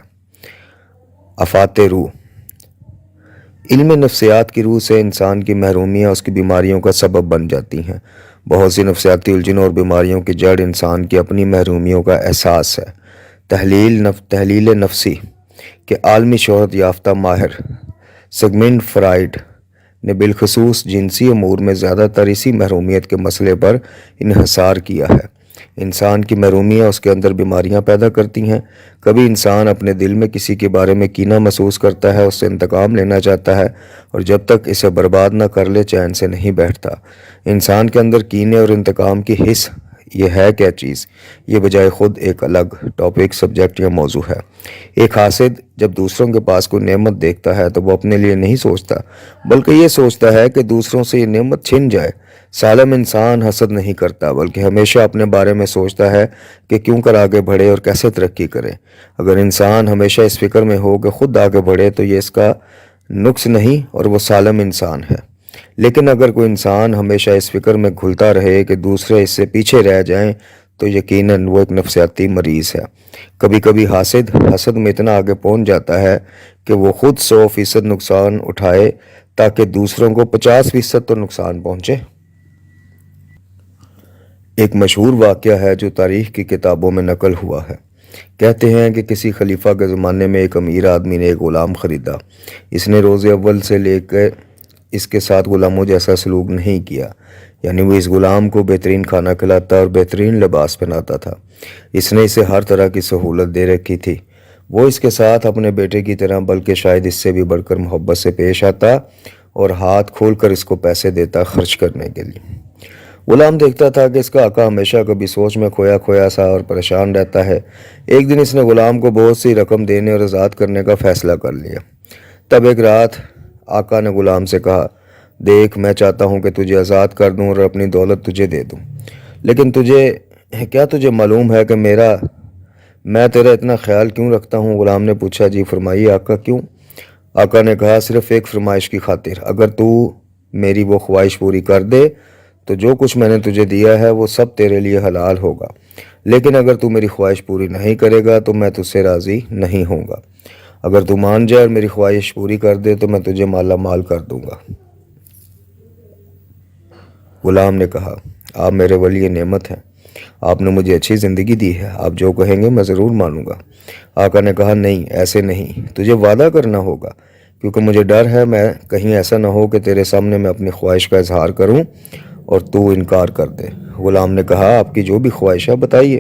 آفات روح۔ علم نفسیات کی روح سے انسان کی محرومیاں اس کی بیماریوں کا سبب بن جاتی ہیں۔ بہت سی نفسیاتی الجھنوں اور بیماریوں کی جڑ انسان کی اپنی محرومیوں کا احساس ہے۔ تحلیل نفسی کے عالمی شہرت یافتہ ماہر سگمنڈ فرائیڈ نے بالخصوص جنسی امور میں زیادہ تر اسی محرومیت کے مسئلے پر انحصار کیا ہے۔ انسان کی محرومیاں اس کے اندر بیماریاں پیدا کرتی ہیں۔ کبھی انسان اپنے دل میں کسی کے بارے میں کینہ محسوس کرتا ہے، اس سے انتقام لینا چاہتا ہے، اور جب تک اسے برباد نہ کر لے چین سے نہیں بیٹھتا۔ انسان کے اندر کینے اور انتقام کی حس یہ ہے کیا چیز؟ یہ بجائے خود ایک الگ ٹاپک، سبجیکٹ یا موضوع ہے۔ ایک حاسد جب دوسروں کے پاس کوئی نعمت دیکھتا ہے تو وہ اپنے لیے نہیں سوچتا، بلکہ یہ سوچتا ہے کہ دوسروں سے یہ نعمت چھن جائے۔ سالم انسان حسد نہیں کرتا، بلکہ ہمیشہ اپنے بارے میں سوچتا ہے کہ کیوں کر آگے بڑھے اور کیسے ترقی کرے۔ اگر انسان ہمیشہ اس فکر میں ہو کہ خود آگے بڑھے تو یہ اس کا نقص نہیں اور وہ سالم انسان ہے۔ لیکن اگر کوئی انسان ہمیشہ اس فکر میں گھلتا رہے کہ دوسرے اس سے پیچھے رہ جائیں تو یقیناً وہ ایک نفسیاتی مریض ہے۔ کبھی کبھی حسد میں اتنا آگے پہنچ جاتا ہے کہ وہ خود 100% نقصان اٹھائے تاکہ دوسروں کو 50% تو نقصان پہنچے۔ ایک مشہور واقعہ ہے جو تاریخ کی کتابوں میں نقل ہوا ہے۔ کہتے ہیں کہ کسی خلیفہ کے زمانے میں ایک امیر آدمی نے ایک غلام خریدا۔ اس نے روز اول سے لے کے اس کے ساتھ غلاموں جیسا سلوک نہیں کیا، یعنی وہ اس غلام کو بہترین کھانا کھلاتا اور بہترین لباس پہناتا تھا۔ اس نے اسے ہر طرح کی سہولت دے رکھی تھی۔ وہ اس کے ساتھ اپنے بیٹے کی طرح بلکہ شاید اس سے بھی بڑھ کر محبت سے پیش آتا اور ہاتھ کھول کر اس کو پیسے دیتا خرچ کرنے کے لیے۔ غلام دیکھتا تھا کہ اس کا آقا ہمیشہ کبھی سوچ میں کھویا سا اور پریشان رہتا ہے۔ ایک دن اس نے غلام کو بہت سی رقم دینے اور آزاد کرنے کا فیصلہ کر لیا۔ تب ایک رات آقا نے غلام سے کہا، دیکھ میں چاہتا ہوں کہ تجھے آزاد کر دوں اور اپنی دولت تجھے دے دوں، لیکن تجھے معلوم ہے کہ میں تیرا اتنا خیال کیوں رکھتا ہوں؟ غلام نے پوچھا، جی فرمائیے آقا کیوں؟ آقا نے کہا، صرف ایک فرمائش کی خاطر، اگر تو میری وہ خواہش پوری کر دے تو جو کچھ میں نے تجھے دیا ہے وہ سب تیرے لیے حلال ہوگا، لیکن اگر تو میری خواہش پوری نہیں کرے گا تو میں تجھ سے راضی نہیں ہوں گا۔ اگر تو مان جائے اور میری خواہش پوری کر دے تو میں تجھے مالا مال کر دوں گا۔ غلام نے کہا، آپ میرے ولی نعمت ہیں، آپ نے مجھے اچھی زندگی دی ہے، آپ جو کہیں گے میں ضرور مانوں گا۔ آقا نے کہا، نہیں، ایسے نہیں، تجھے وعدہ کرنا ہوگا، کیونکہ مجھے ڈر ہے میں کہیں ایسا نہ ہو کہ تیرے سامنے میں اپنی خواہش کا اظہار کروں اور تو انکار کر دے۔ غلام نے کہا، آپ کی جو بھی خواہش ہے بتائیے۔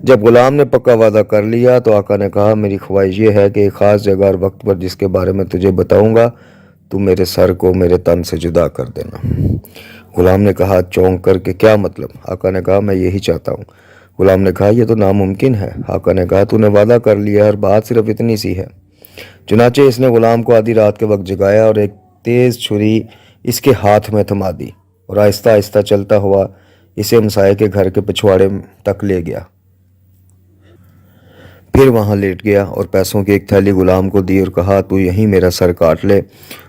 جب غلام نے پکا وعدہ کر لیا تو آقا نے کہا، میری خواہش یہ ہے کہ ایک خاص جگہ اور وقت پر جس کے بارے میں تجھے بتاؤں گا تو میرے سر کو میرے تن سے جدا کر دینا۔ غلام نے کہا چونک کر کے، کیا مطلب؟ آقا نے کہا، میں یہی چاہتا ہوں۔ غلام نے کہا، یہ تو ناممکن ہے۔ آقا نے کہا، تو نے وعدہ کر لیا اور بات صرف اتنی سی ہے۔ چنانچہ اس نے غلام کو آدھی رات کے وقت جگایا اور ایک تیز چھری اس کے ہاتھ میں تھما دی اور آہستہ آہستہ چلتا ہوا اسے ہمسائے کے گھر کے پچھواڑے تک لے گیا۔ پھر وہاں لیٹ گیا اور پیسوں کی ایک تھیلی غلام کو دی اور کہا، تو یہیں میرا سر کاٹ لے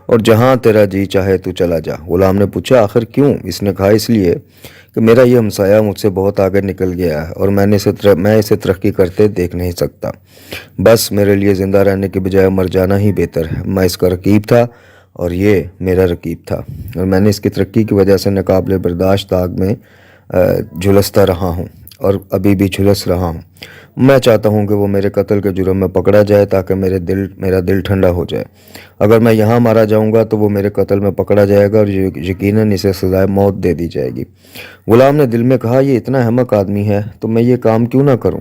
اور جہاں تیرا جی چاہے تو چلا جا۔ غلام نے پوچھا، آخر کیوں؟ اس نے کہا، اس لیے کہ میرا یہ ہمسایہ مجھ سے بہت آگے نکل گیا ہے اور میں اسے ترقی کرتے دیکھ نہیں سکتا۔ بس میرے لیے زندہ رہنے کے بجائے مر جانا ہی بہتر ہے۔ میں اس کا رقیب تھا اور یہ میرا رقیب تھا، اور میں نے اس کی ترقی کی وجہ سے ناقابل برداشت آگ میں جھلستا رہا ہوں اور ابھی بھی جھلس رہا ہوں۔ میں چاہتا ہوں کہ وہ میرے قتل کے جرم میں پکڑا جائے تاکہ میرا دل ٹھنڈا ہو جائے۔ اگر میں یہاں مارا جاؤں گا تو وہ میرے قتل میں پکڑا جائے گا اور یقیناً اسے سزائے موت دے دی جائے گی۔ غلام نے دل میں کہا، یہ اتنا احمق آدمی ہے تو میں یہ کام کیوں نہ کروں؟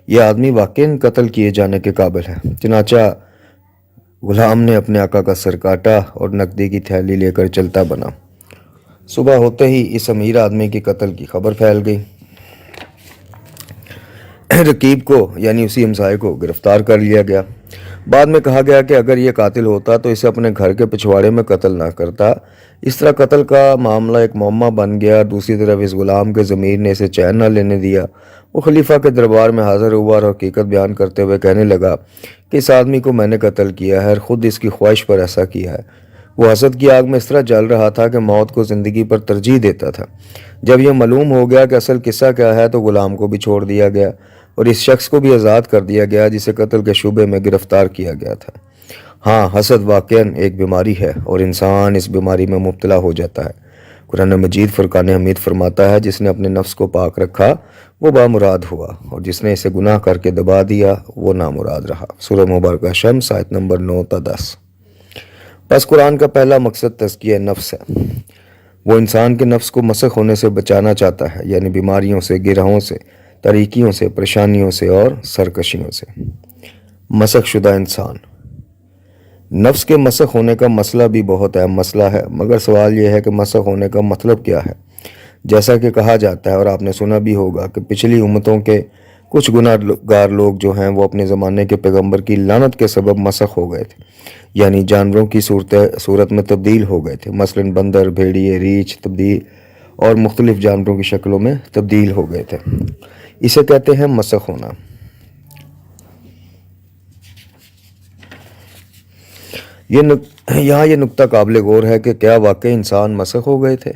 یہ آدمی واقعاً قتل کیے جانے کے قابل ہے۔ چنانچہ غلام نے اپنے آقا کا سر کاٹا اور نقدی کی تھیلی لے کر چلتا بنا۔ صبح ہوتے ہی اس امیر آدمی کے قتل کی خبر پھیل گئی۔ رقیب کو یعنی اسی ہمسائے کو گرفتار کر لیا گیا۔ بعد میں کہا گیا کہ اگر یہ قاتل ہوتا تو اسے اپنے گھر کے پچھواڑے میں قتل نہ کرتا۔ اس طرح قتل کا معاملہ ایک معمہ بن گیا۔ دوسری طرف اس غلام کے ضمیر نے اسے چین نہ لینے دیا۔ وہ خلیفہ کے دربار میں حاضر ہوا اور حقیقت بیان کرتے ہوئے کہنے لگا کہ اس آدمی کو میں نے قتل کیا ہے اور خود اس کی خواہش پر ایسا کیا ہے۔ وہ حسد کی آگ میں اس طرح جل رہا تھا کہ موت کو زندگی پر ترجیح دیتا تھا۔ جب یہ معلوم ہو گیا کہ اصل قصہ کیا ہے تو غلام کو بھی چھوڑ دیا گیا اور اس شخص کو بھی آزاد کر دیا گیا جسے قتل کے شبے میں گرفتار کیا گیا تھا۔ ہاں، حسد واقعاً ایک بیماری ہے اور انسان اس بیماری میں مبتلا ہو جاتا ہے۔ قرآن مجید فرقان حمید فرماتا ہے، جس نے اپنے نفس کو پاک رکھا وہ بامراد ہوا اور جس نے اسے گناہ کر کے دبا دیا وہ نامراد رہا۔ سورہ مبارکہ شمس آیت نمبر 9 تا 10۔ بس قرآن کا پہلا مقصد تزکیہ نفس ہے۔ وہ انسان کے نفس کو مسخ ہونے سے بچانا چاہتا ہے، یعنی بیماریوں سے، گرہوں سے، تاریکیوں سے، پریشانیوں سے اور سرکشیوں سے۔ مسخ شدہ انسان۔ نفس کے مسخ ہونے کا مسئلہ بھی بہت اہم مسئلہ ہے، مگر سوال یہ ہے کہ مسخ ہونے کا مطلب کیا ہے؟ جیسا کہ کہا جاتا ہے اور آپ نے سنا بھی ہوگا کہ پچھلی امتوں کے کچھ گناہ گار لوگ جو ہیں وہ اپنے زمانے کے پیغمبر کی لعنت کے سبب مسخ ہو گئے تھے، یعنی جانوروں کی صورت میں تبدیل ہو گئے تھے، مثلاً بندر، بھیڑیے، ریچھ تبدیل اور مختلف جانوروں کی شکلوں میں تبدیل ہو گئے تھے۔ اسے کہتے ہیں مسخ ہونا۔ یہاں یہ نکتہ قابل غور ہے کہ کیا واقعی انسان مسخ ہو گئے تھے؟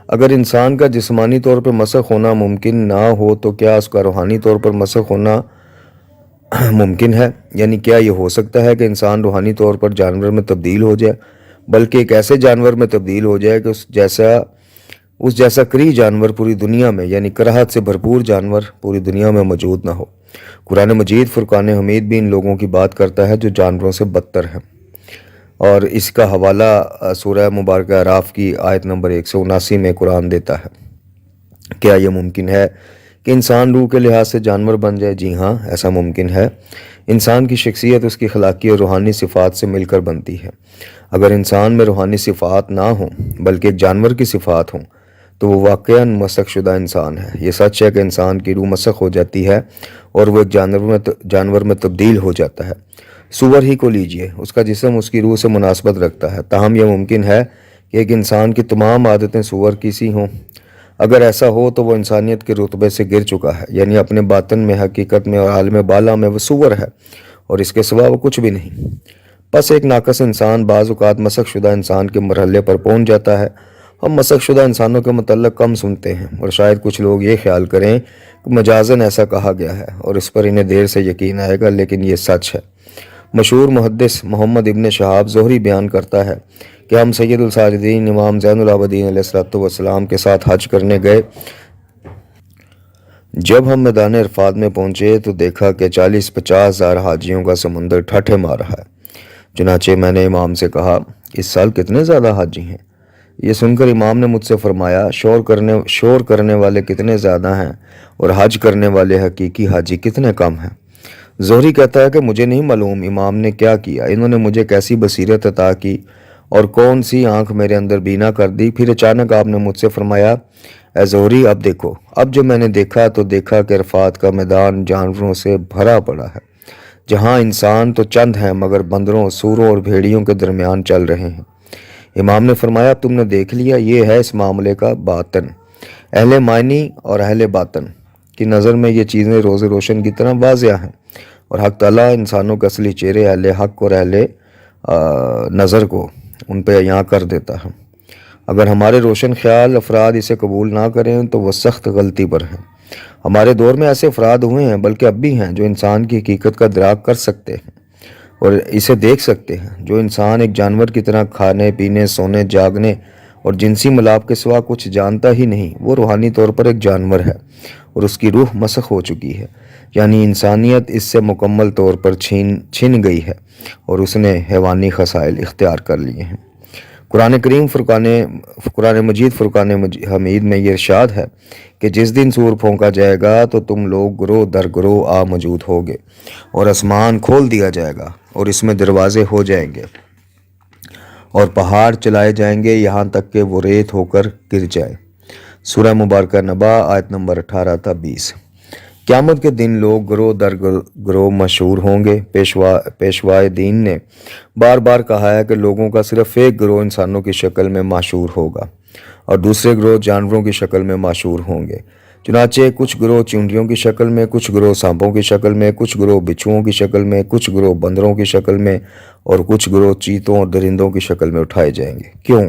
اگر انسان کا جسمانی طور پر مسخ ہونا ممکن نہ ہو تو کیا اس کا روحانی طور پر مسخ ہونا ممکن ہے؟ یعنی کیا یہ ہو سکتا ہے کہ انسان روحانی طور پر جانور میں تبدیل ہو جائے، بلکہ ایک ایسے جانور میں تبدیل ہو جائے کہ اس جیسا کری جانور پوری دنیا میں، یعنی کراہت سے بھرپور جانور پوری دنیا میں موجود نہ ہو؟ قرآن مجید فرقان حمید بھی ان لوگوں کی بات کرتا ہے جو جانوروں سے بدتر ہیں، اور اس کا حوالہ سورہ مبارکہ اعراف کی آیت نمبر 179 میں قرآن دیتا ہے۔ کیا یہ ممکن ہے کہ انسان روح کے لحاظ سے جانور بن جائے؟ جی ہاں، ایسا ممکن ہے۔ انسان کی شخصیت اس کی اخلاقی اور روحانی صفات سے مل کر بنتی ہے۔ اگر انسان میں روحانی صفات نہ ہوں بلکہ ایک جانور کی صفات ہوں تو وہ واقعاً مسخ شدہ انسان ہے۔ یہ سچ ہے کہ انسان کی روح مسخ ہو جاتی ہے اور وہ ایک جانور میں تبدیل ہو جاتا ہے۔ سور ہی کو لیجئے، اس کا جسم اس کی روح سے مناسبت رکھتا ہے، تاہم یہ ممکن ہے کہ ایک انسان کی تمام عادتیں سور کی سی ہوں۔ اگر ایسا ہو تو وہ انسانیت کے رتبے سے گر چکا ہے، یعنی اپنے باطن میں، حقیقت میں اور عالم بالا میں وہ سور ہے اور اس کے سوا وہ کچھ بھی نہیں۔ بس ایک ناقص انسان بعض اوقات مسخ شدہ انسان کے مرحلے پر پہنچ جاتا ہے۔ ہم مسخ شدہ انسانوں کے متعلق کم سنتے ہیں اور شاید کچھ لوگ یہ خیال کریں کہ مجازاً ایسا کہا گیا ہے اور اس پر انہیں دیر سے یقین آئے گا، لیکن یہ سچ ہے۔ مشہور محدث محمد ابن شہاب زہری بیان کرتا ہے کہ ہم سید الساجدین امام زین العابدین علیہ السلام کے ساتھ حج کرنے گئے۔ جب ہم میدان عرفات میں پہنچے تو دیکھا کہ 40-50 ہزار حاجیوں کا سمندر ٹھاٹھے مار رہا ہے۔ چنانچہ میں نے امام سے کہا، اس سال کتنے زیادہ حاجی ہیں؟ یہ سن کر امام نے مجھ سے فرمایا، شور کرنے والے کتنے زیادہ ہیں اور حج کرنے والے حقیقی حاجی کتنے کم ہیں۔ زہری کہتا ہے کہ مجھے نہیں معلوم امام نے کیا کیا، انہوں نے مجھے کیسی بصیرت عطا کی اور کون سی آنکھ میرے اندر بینا کر دی۔ پھر اچانک آپ نے مجھ سے فرمایا، اے زہری اب دیکھو۔ اب جب میں نے دیکھا تو دیکھا کہ عرفات کا میدان جانوروں سے بھرا پڑا ہے، جہاں انسان تو چند ہیں مگر بندروں، سوروں اور بھیڑیوں کے درمیان چل رہے ہیں۔ امام نے فرمایا، تم نے دیکھ لیا، یہ ہے اس معاملے کا باطن۔ اہل معنی اور اہل باطن کی نظر میں یہ چیزیں روز روشن کی طرح واضح ہیں، اور حق تعالیٰ انسانوں کے اصلی چہرے اہل حق اور اہل نظر کو ان پہ عیاں کر دیتا ہے۔ اگر ہمارے روشن خیال افراد اسے قبول نہ کریں تو وہ سخت غلطی پر ہیں۔ ہمارے دور میں ایسے افراد ہوئے ہیں، بلکہ اب بھی ہیں، جو انسان کی حقیقت کا ادراک کر سکتے ہیں اور اسے دیکھ سکتے ہیں۔ جو انسان ایک جانور کی طرح کھانے پینے، سونے، جاگنے اور جنسی ملاپ کے سوا کچھ جانتا ہی نہیں، وہ روحانی طور پر ایک جانور ہے اور اس کی روح مسخ ہو چکی ہے، یعنی انسانیت اس سے مکمل طور پر چھن گئی ہے اور اس نے حیوانی خصائل اختیار کر لیے ہیں۔ قرآن مجید فرقان حمید میں یہ ارشاد ہے کہ جس دن سور پھونکا جائے گا تو تم لوگ گروہ در گروہ آ موجود ہوگے، اور آسمان کھول دیا جائے گا اور اس میں دروازے ہو جائیں گے اور پہاڑ چلائے جائیں گے یہاں تک کہ وہ ریت ہو کر گر جائے۔ سورہ مبارکہ نبا آیت نمبر 18 تا 20۔ قیامت کے دن لوگ گروہ در گروہ مشہور ہوں گے۔ پیشوائے دین نے بار بار کہا ہے کہ لوگوں کا صرف ایک گروہ انسانوں کی شکل میں معشور ہوگا اور دوسرے گروہ جانوروں کی شکل میں معشور ہوں گے۔ چنانچہ کچھ گروہ چونٹیوں کی شکل میں، کچھ گروہ سانپوں کی شکل میں، کچھ گروہ بچھوؤں کی شکل میں، کچھ گروہ بندروں کی شکل میں اور کچھ گروہ چیتوں اور درندوں کی شکل میں اٹھائے جائیں گے۔ کیوں؟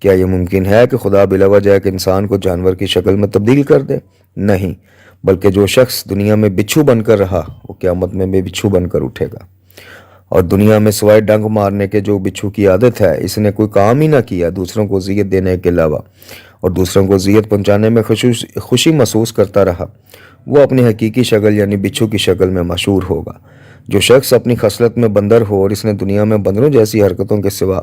کیا یہ ممکن ہے کہ خدا بلا وجہ ایک انسان کو جانور کی شکل میں تبدیل کر دے؟ نہیں، بلکہ جو شخص دنیا میں بچھو بن کر رہا وہ قیامت میں بھی بچھو بن کر اٹھے گا۔ اور دنیا میں سوائے ڈنگ مارنے کے جو بچھو کی عادت ہے، اس نے کوئی کام ہی نہ کیا دوسروں کو اذیت دینے کے علاوہ، اور دوسروں کو اذیت پہنچانے میں خوشی محسوس کرتا رہا، وہ اپنی حقیقی شکل یعنی بچھو کی شکل میں مشہور ہوگا۔ جو شخص اپنی خصلت میں بندر ہو اور اس نے دنیا میں بندروں جیسی حرکتوں کے سوا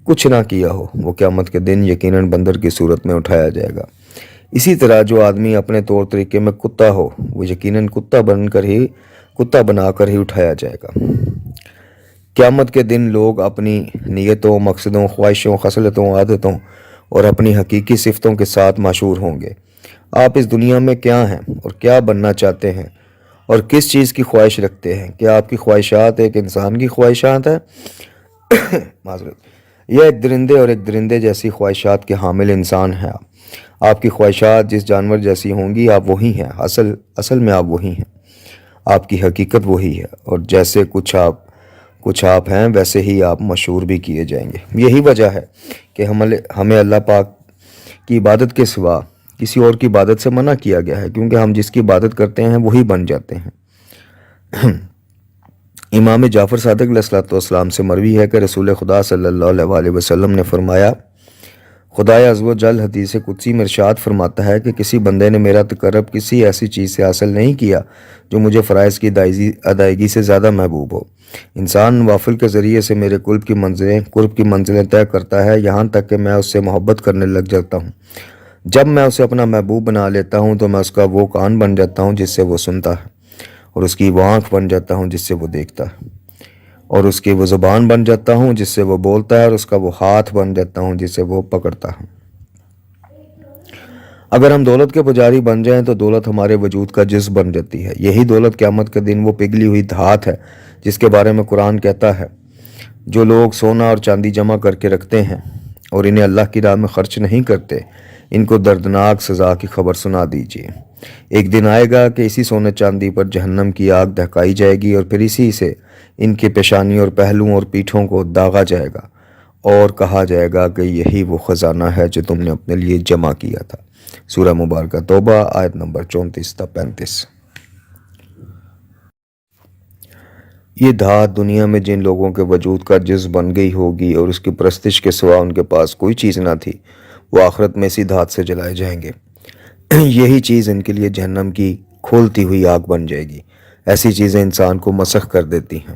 کچھ نہ کیا ہو، وہ قیامت کے دن یقیناً بندر کی صورت میں اٹھایا جائے گا۔ اسی طرح جو آدمی اپنے طور طریقے میں کتا ہو، وہ یقیناً کتا بنا کر ہی اٹھایا جائے گا۔ قیامت کے دن لوگ اپنی نیتوں، مقصدوں، خواہشوں، خصلتوں، عادتوں اور اپنی حقیقی صفتوں کے ساتھ مشہور ہوں گے۔ آپ اس دنیا میں کیا ہیں اور کیا بننا چاہتے ہیں اور کس چیز کی خواہش رکھتے ہیں؟ کیا آپ کی خواہشات ایک انسان کی خواہشات ہیں؟ معذرت، یہ ایک درندے اور ایک درندے جیسی خواہشات کے حامل انسان ہیں؟ آپ کی خواہشات جس جانور جیسی ہوں گی، آپ وہی ہیں۔ اصل میں آپ وہی ہیں، آپ کی حقیقت وہی ہے، اور جیسے کچھ آپ ہیں ویسے ہی آپ مشہور بھی کیے جائیں گے۔ یہی وجہ ہے کہ ہمیں اللہ پاک کی عبادت کے سوا کسی اور کی عبادت سے منع کیا گیا ہے، کیونکہ ہم جس کی عبادت کرتے ہیں وہی بن جاتے ہیں۔ امام جعفر صادق علیہ السلام سے مروی ہے کہ رسول خدا صلی اللہ علیہ وسلم نے فرمایا، خدا عز و جل حدیث قدسی میں ارشاد فرماتا ہے کہ کسی بندے نے میرا تقرب کسی ایسی چیز سے حاصل نہیں کیا جو مجھے فرائض کی ادائیگی سے زیادہ محبوب ہو۔ انسان نوافل کے ذریعے سے میرے قرب کی منزلیں طے کرتا ہے، یہاں تک کہ میں اس سے محبت کرنے لگ جاتا ہوں۔ جب میں اسے اپنا محبوب بنا لیتا ہوں تو میں اس کا وہ کان بن جاتا ہوں جس سے وہ سنتا ہے، اور اس کی وہ آنکھ بن جاتا ہوں جس سے وہ دیکھتا ہے، اور اس کی وہ زبان بن جاتا ہوں جس سے وہ بولتا ہے، اور اس کا وہ ہاتھ بن جاتا ہوں جس سے وہ پکڑتا ہے۔ اگر ہم دولت کے پجاری بن جائیں تو دولت ہمارے وجود کا جزو بن جاتی ہے۔ یہی دولت قیامت کے دن وہ پگھلی ہوئی دھات ہے جس کے بارے میں قرآن کہتا ہے، جو لوگ سونا اور چاندی جمع کر کے رکھتے ہیں اور انہیں اللہ کی راہ میں خرچ نہیں کرتے، ان کو دردناک سزا کی خبر سنا دیجیے۔ ایک دن آئے گا کہ اسی سونے چاندی پر جہنم کی آگ دہکائی جائے گی، اور پھر اسی سے ان کے پیشانی اور پہلوؤں اور پیٹھوں کو داغا جائے گا اور کہا جائے گا کہ یہی وہ خزانہ ہے جو تم نے اپنے لیے جمع کیا تھا۔ سورہ مبارکہ توبہ آیت نمبر 34 تا 35۔ یہ دھات دنیا میں جن لوگوں کے وجود کا جز بن گئی ہوگی اور اس کی پرستش کے سوا ان کے پاس کوئی چیز نہ تھی، وہ آخرت میں اسی دھات سے جلائے جائیں گے۔ یہی چیز ان کے لیے جہنم کی کھولتی ہوئی آگ بن جائے گی۔ ایسی چیزیں انسان کو مسخ کر دیتی ہیں۔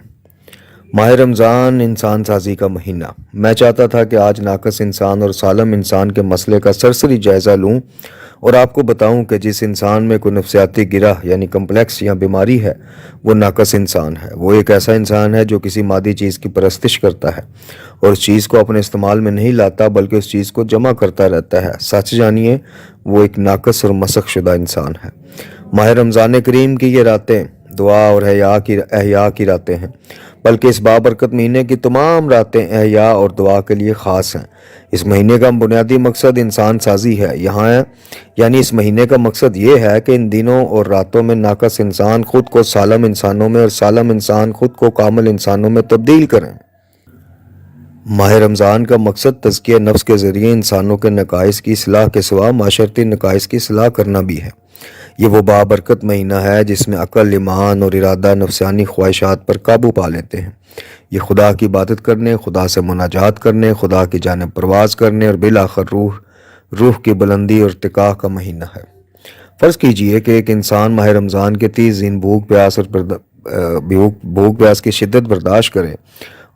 ماہ رمضان انسان سازی کا مہینہ۔ میں چاہتا تھا کہ آج ناقص انسان اور سالم انسان کے مسئلے کا سرسری جائزہ لوں اور آپ کو بتاؤں کہ جس انسان میں کوئی نفسیاتی گرہ یعنی کمپلیکس یا بیماری ہے، وہ ناقص انسان ہے۔ وہ ایک ایسا انسان ہے جو کسی مادی چیز کی پرستش کرتا ہے اور اس چیز کو اپنے استعمال میں نہیں لاتا بلکہ اس چیز کو جمع کرتا رہتا ہے۔ سچ جانیے، وہ ایک ناقص اور مسخ شدہ انسان ہے۔ ماہ رمضان کریم کی یہ راتیں دعا اور احیا کی راتیں ہیں، بلکہ اس بابرکت مہینے کی تمام راتیں احیا اور دعا کے لیے خاص ہیں۔ اس مہینے کا بنیادی مقصد انسان سازی ہے۔ یعنی اس مہینے کا مقصد یہ ہے کہ ان دنوں اور راتوں میں ناقص انسان خود کو سالم انسانوں میں اور سالم انسان خود کو کامل انسانوں میں تبدیل کریں۔ ماہ رمضان کا مقصد تزکیہ نفس کے ذریعے انسانوں کے نقائص کی اصلاح کے سوا معاشرتی نقائص کی اصلاح کرنا بھی ہے۔ یہ وہ بابرکت مہینہ ہے جس میں عقل، ایمان اور ارادہ نفسانی خواہشات پر قابو پا لیتے ہیں۔ یہ خدا کی عبادت کرنے، خدا سے مناجات کرنے، خدا کی جانب پرواز کرنے اور بالآخر روح کی بلندی اور ارتقاء کا مہینہ ہے۔ فرض کیجئے کہ ایک انسان ماہ رمضان کے 30 دن بھوک پیاس کی شدت برداشت کرے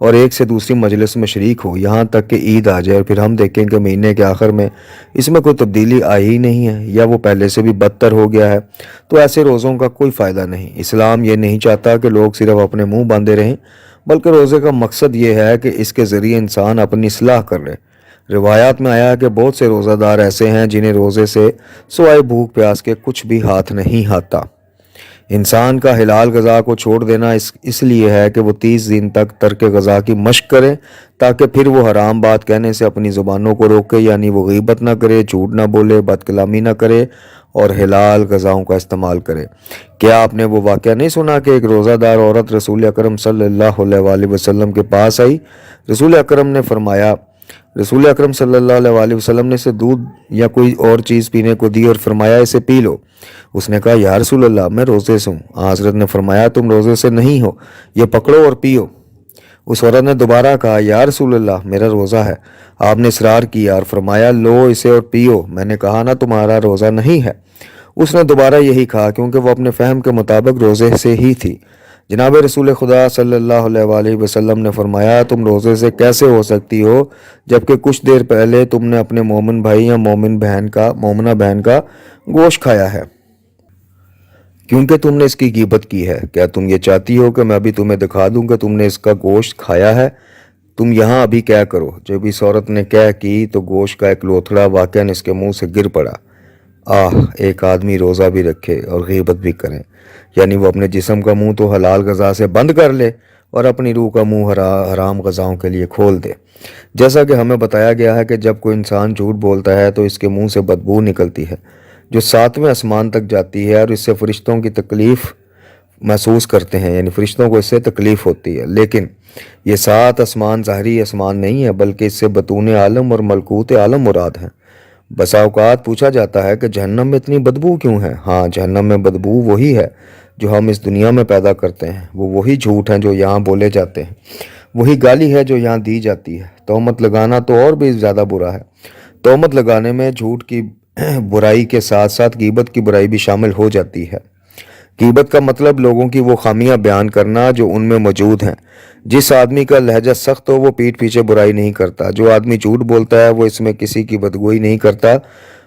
اور ایک سے دوسری مجلس میں شریک ہو یہاں تک کہ عید آ جائے، اور پھر ہم دیکھیں کہ مہینے کے آخر میں اس میں کوئی تبدیلی آئی ہی نہیں ہے یا وہ پہلے سے بھی بدتر ہو گیا ہے، تو ایسے روزوں کا کوئی فائدہ نہیں۔ اسلام یہ نہیں چاہتا کہ لوگ صرف اپنے منہ باندھے رہیں، بلکہ روزے کا مقصد یہ ہے کہ اس کے ذریعے انسان اپنی اصلاح کر لے۔ روایات میں آیا ہے کہ بہت سے روزہ دار ایسے ہیں جنہیں روزے سے سوائے بھوک پیاس کے کچھ بھی ہاتھ نہیں آتا۔ انسان کا حلال غذا کو چھوڑ دینا اس لیے ہے کہ وہ 30 دن تک ترک غذا کی مشق کرے تاکہ پھر وہ حرام بات کہنے سے اپنی زبانوں کو روکے، یعنی وہ غیبت نہ کرے، جھوٹ نہ بولے، بد کلامی نہ کرے اور حلال غذاؤں کا استعمال کرے۔ کیا آپ نے وہ واقعہ نہیں سنا کہ ایک روزہ دار عورت رسول اکرم صلی اللہ علیہ وسلم کے پاس آئی؟ رسول اکرم صلی اللہ علیہ وسلم نے اسے دودھ یا کوئی اور چیز پینے کو دی اور فرمایا اسے پی لو۔ اس نے کہا یا رسول اللہ میں روزے سے ہوں۔ حضرت نے فرمایا تم روزے سے نہیں ہو، یہ پکڑو اور پیو۔ اس عورت نے دوبارہ کہا یا رسول اللہ میرا روزہ ہے۔ آپ نے اصرار کیا اور فرمایا لو اسے اور پیو۔ میں نے کہا نا تمہارا روزہ نہیں ہے۔ اس نے دوبارہ یہی کہا کیونکہ وہ اپنے فہم کے مطابق روزے سے ہی تھی۔ جناب رسول خدا صلی اللہ علیہ وسلم نے فرمایا تم روزے سے کیسے ہو سکتی ہو جبکہ کچھ دیر پہلے تم نے اپنے مومن بھائی یا مومنہ بہن کا گوشت کھایا ہے، کیونکہ تم نے اس کی غیبت کی ہے۔ کیا تم یہ چاہتی ہو کہ میں ابھی تمہیں دکھا دوں کہ تم نے اس کا گوشت کھایا ہے؟ تم یہاں ابھی کیا کرو۔ جب اس عورت نے کیا کی تو گوشت کا ایک لوتھڑا واقعاً اس کے منہ سے گر پڑا۔ ایک آدمی روزہ بھی رکھے اور غیبت بھی کرے، یعنی وہ اپنے جسم کا منہ تو حلال غذا سے بند کر لے اور اپنی روح کا منہ حرام غذاؤں کے لیے کھول دے۔ جیسا کہ ہمیں بتایا گیا ہے کہ جب کوئی انسان جھوٹ بولتا ہے تو اس کے منہ سے بدبو نکلتی ہے جو 7ویں آسمان تک جاتی ہے اور اس سے فرشتوں کی تکلیف محسوس کرتے ہیں، یعنی فرشتوں کو اس سے تکلیف ہوتی ہے۔ لیکن یہ 7 آسمان ظاہری آسمان نہیں ہے بلکہ اس سے بطون عالم اور ملکوت عالم مراد ہیں۔ بسا اوقات پوچھا جاتا ہے کہ جہنم میں اتنی بدبو کیوں ہے؟ جہنم میں بدبو وہی ہے جو ہم اس دنیا میں پیدا کرتے ہیں، وہی جھوٹ ہیں جو یہاں بولے جاتے ہیں، وہی گالی ہے جو یہاں دی جاتی ہے۔ تہمت لگانا تو اور بھی زیادہ برا ہے۔ تہمت لگانے میں جھوٹ کی برائی کے ساتھ ساتھ غیبت کی برائی بھی شامل ہو جاتی ہے۔ غیبت کا مطلب لوگوں کی وہ خامیاں بیان کرنا جو ان میں موجود ہیں۔ جس آدمی کا لہجہ سخت ہو وہ پیٹھ پیچھے برائی نہیں کرتا۔ جو آدمی جھوٹ بولتا ہے وہ اس میں کسی کی بدگوئی نہیں کرتا،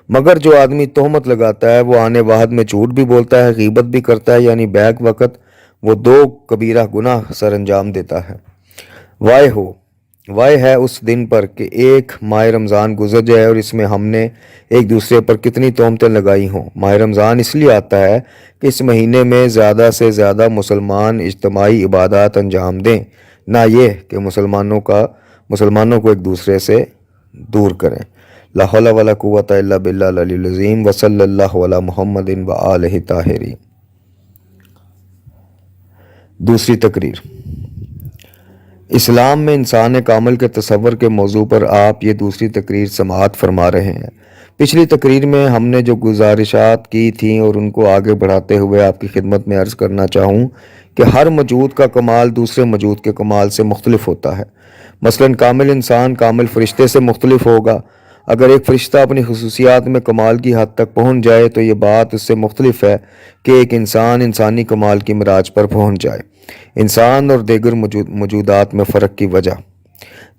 مگر جو آدمی تہمت لگاتا ہے وہ آنے واحد میں جھوٹ بھی بولتا ہے، غیبت بھی کرتا ہے، یعنی بیک وقت وہ 2 کبیرہ گناہ سر انجام دیتا ہے۔ وائے ہے اس دن پر کہ ایک ماہ رمضان گزر جائے اور اس میں ہم نے ایک دوسرے پر کتنی تہمتیں لگائی ہوں۔ ماہ رمضان اس لیے آتا ہے کہ اس مہینے میں زیادہ سے زیادہ مسلمان اجتماعی عبادات انجام دیں، نہ یہ کہ مسلمانوں کو ایک دوسرے سے دور کریں۔ لا حول ولا قوت الا باللہ العلی العظیم وصلی اللہ علی محمد وآلہ طاہرین۔ دوسری تقریر۔ اسلام میں انسان کامل کے تصور کے موضوع پر آپ یہ دوسری تقریر سماعت فرما رہے ہیں۔ پچھلی تقریر میں ہم نے جو گزارشات کی تھیں اور ان کو آگے بڑھاتے ہوئے آپ کی خدمت میں عرض کرنا چاہوں کہ ہر موجود کا کمال دوسرے موجود کے کمال سے مختلف ہوتا ہے۔ مثلاً کامل انسان کامل فرشتے سے مختلف ہوگا۔ اگر ایک فرشتہ اپنی خصوصیات میں کمال کی حد تک پہنچ جائے تو یہ بات اس سے مختلف ہے کہ ایک انسان انسانی کمال کی معراج پر پہنچ جائے۔ انسان اور دیگر موجودات میں فرق کی وجہ،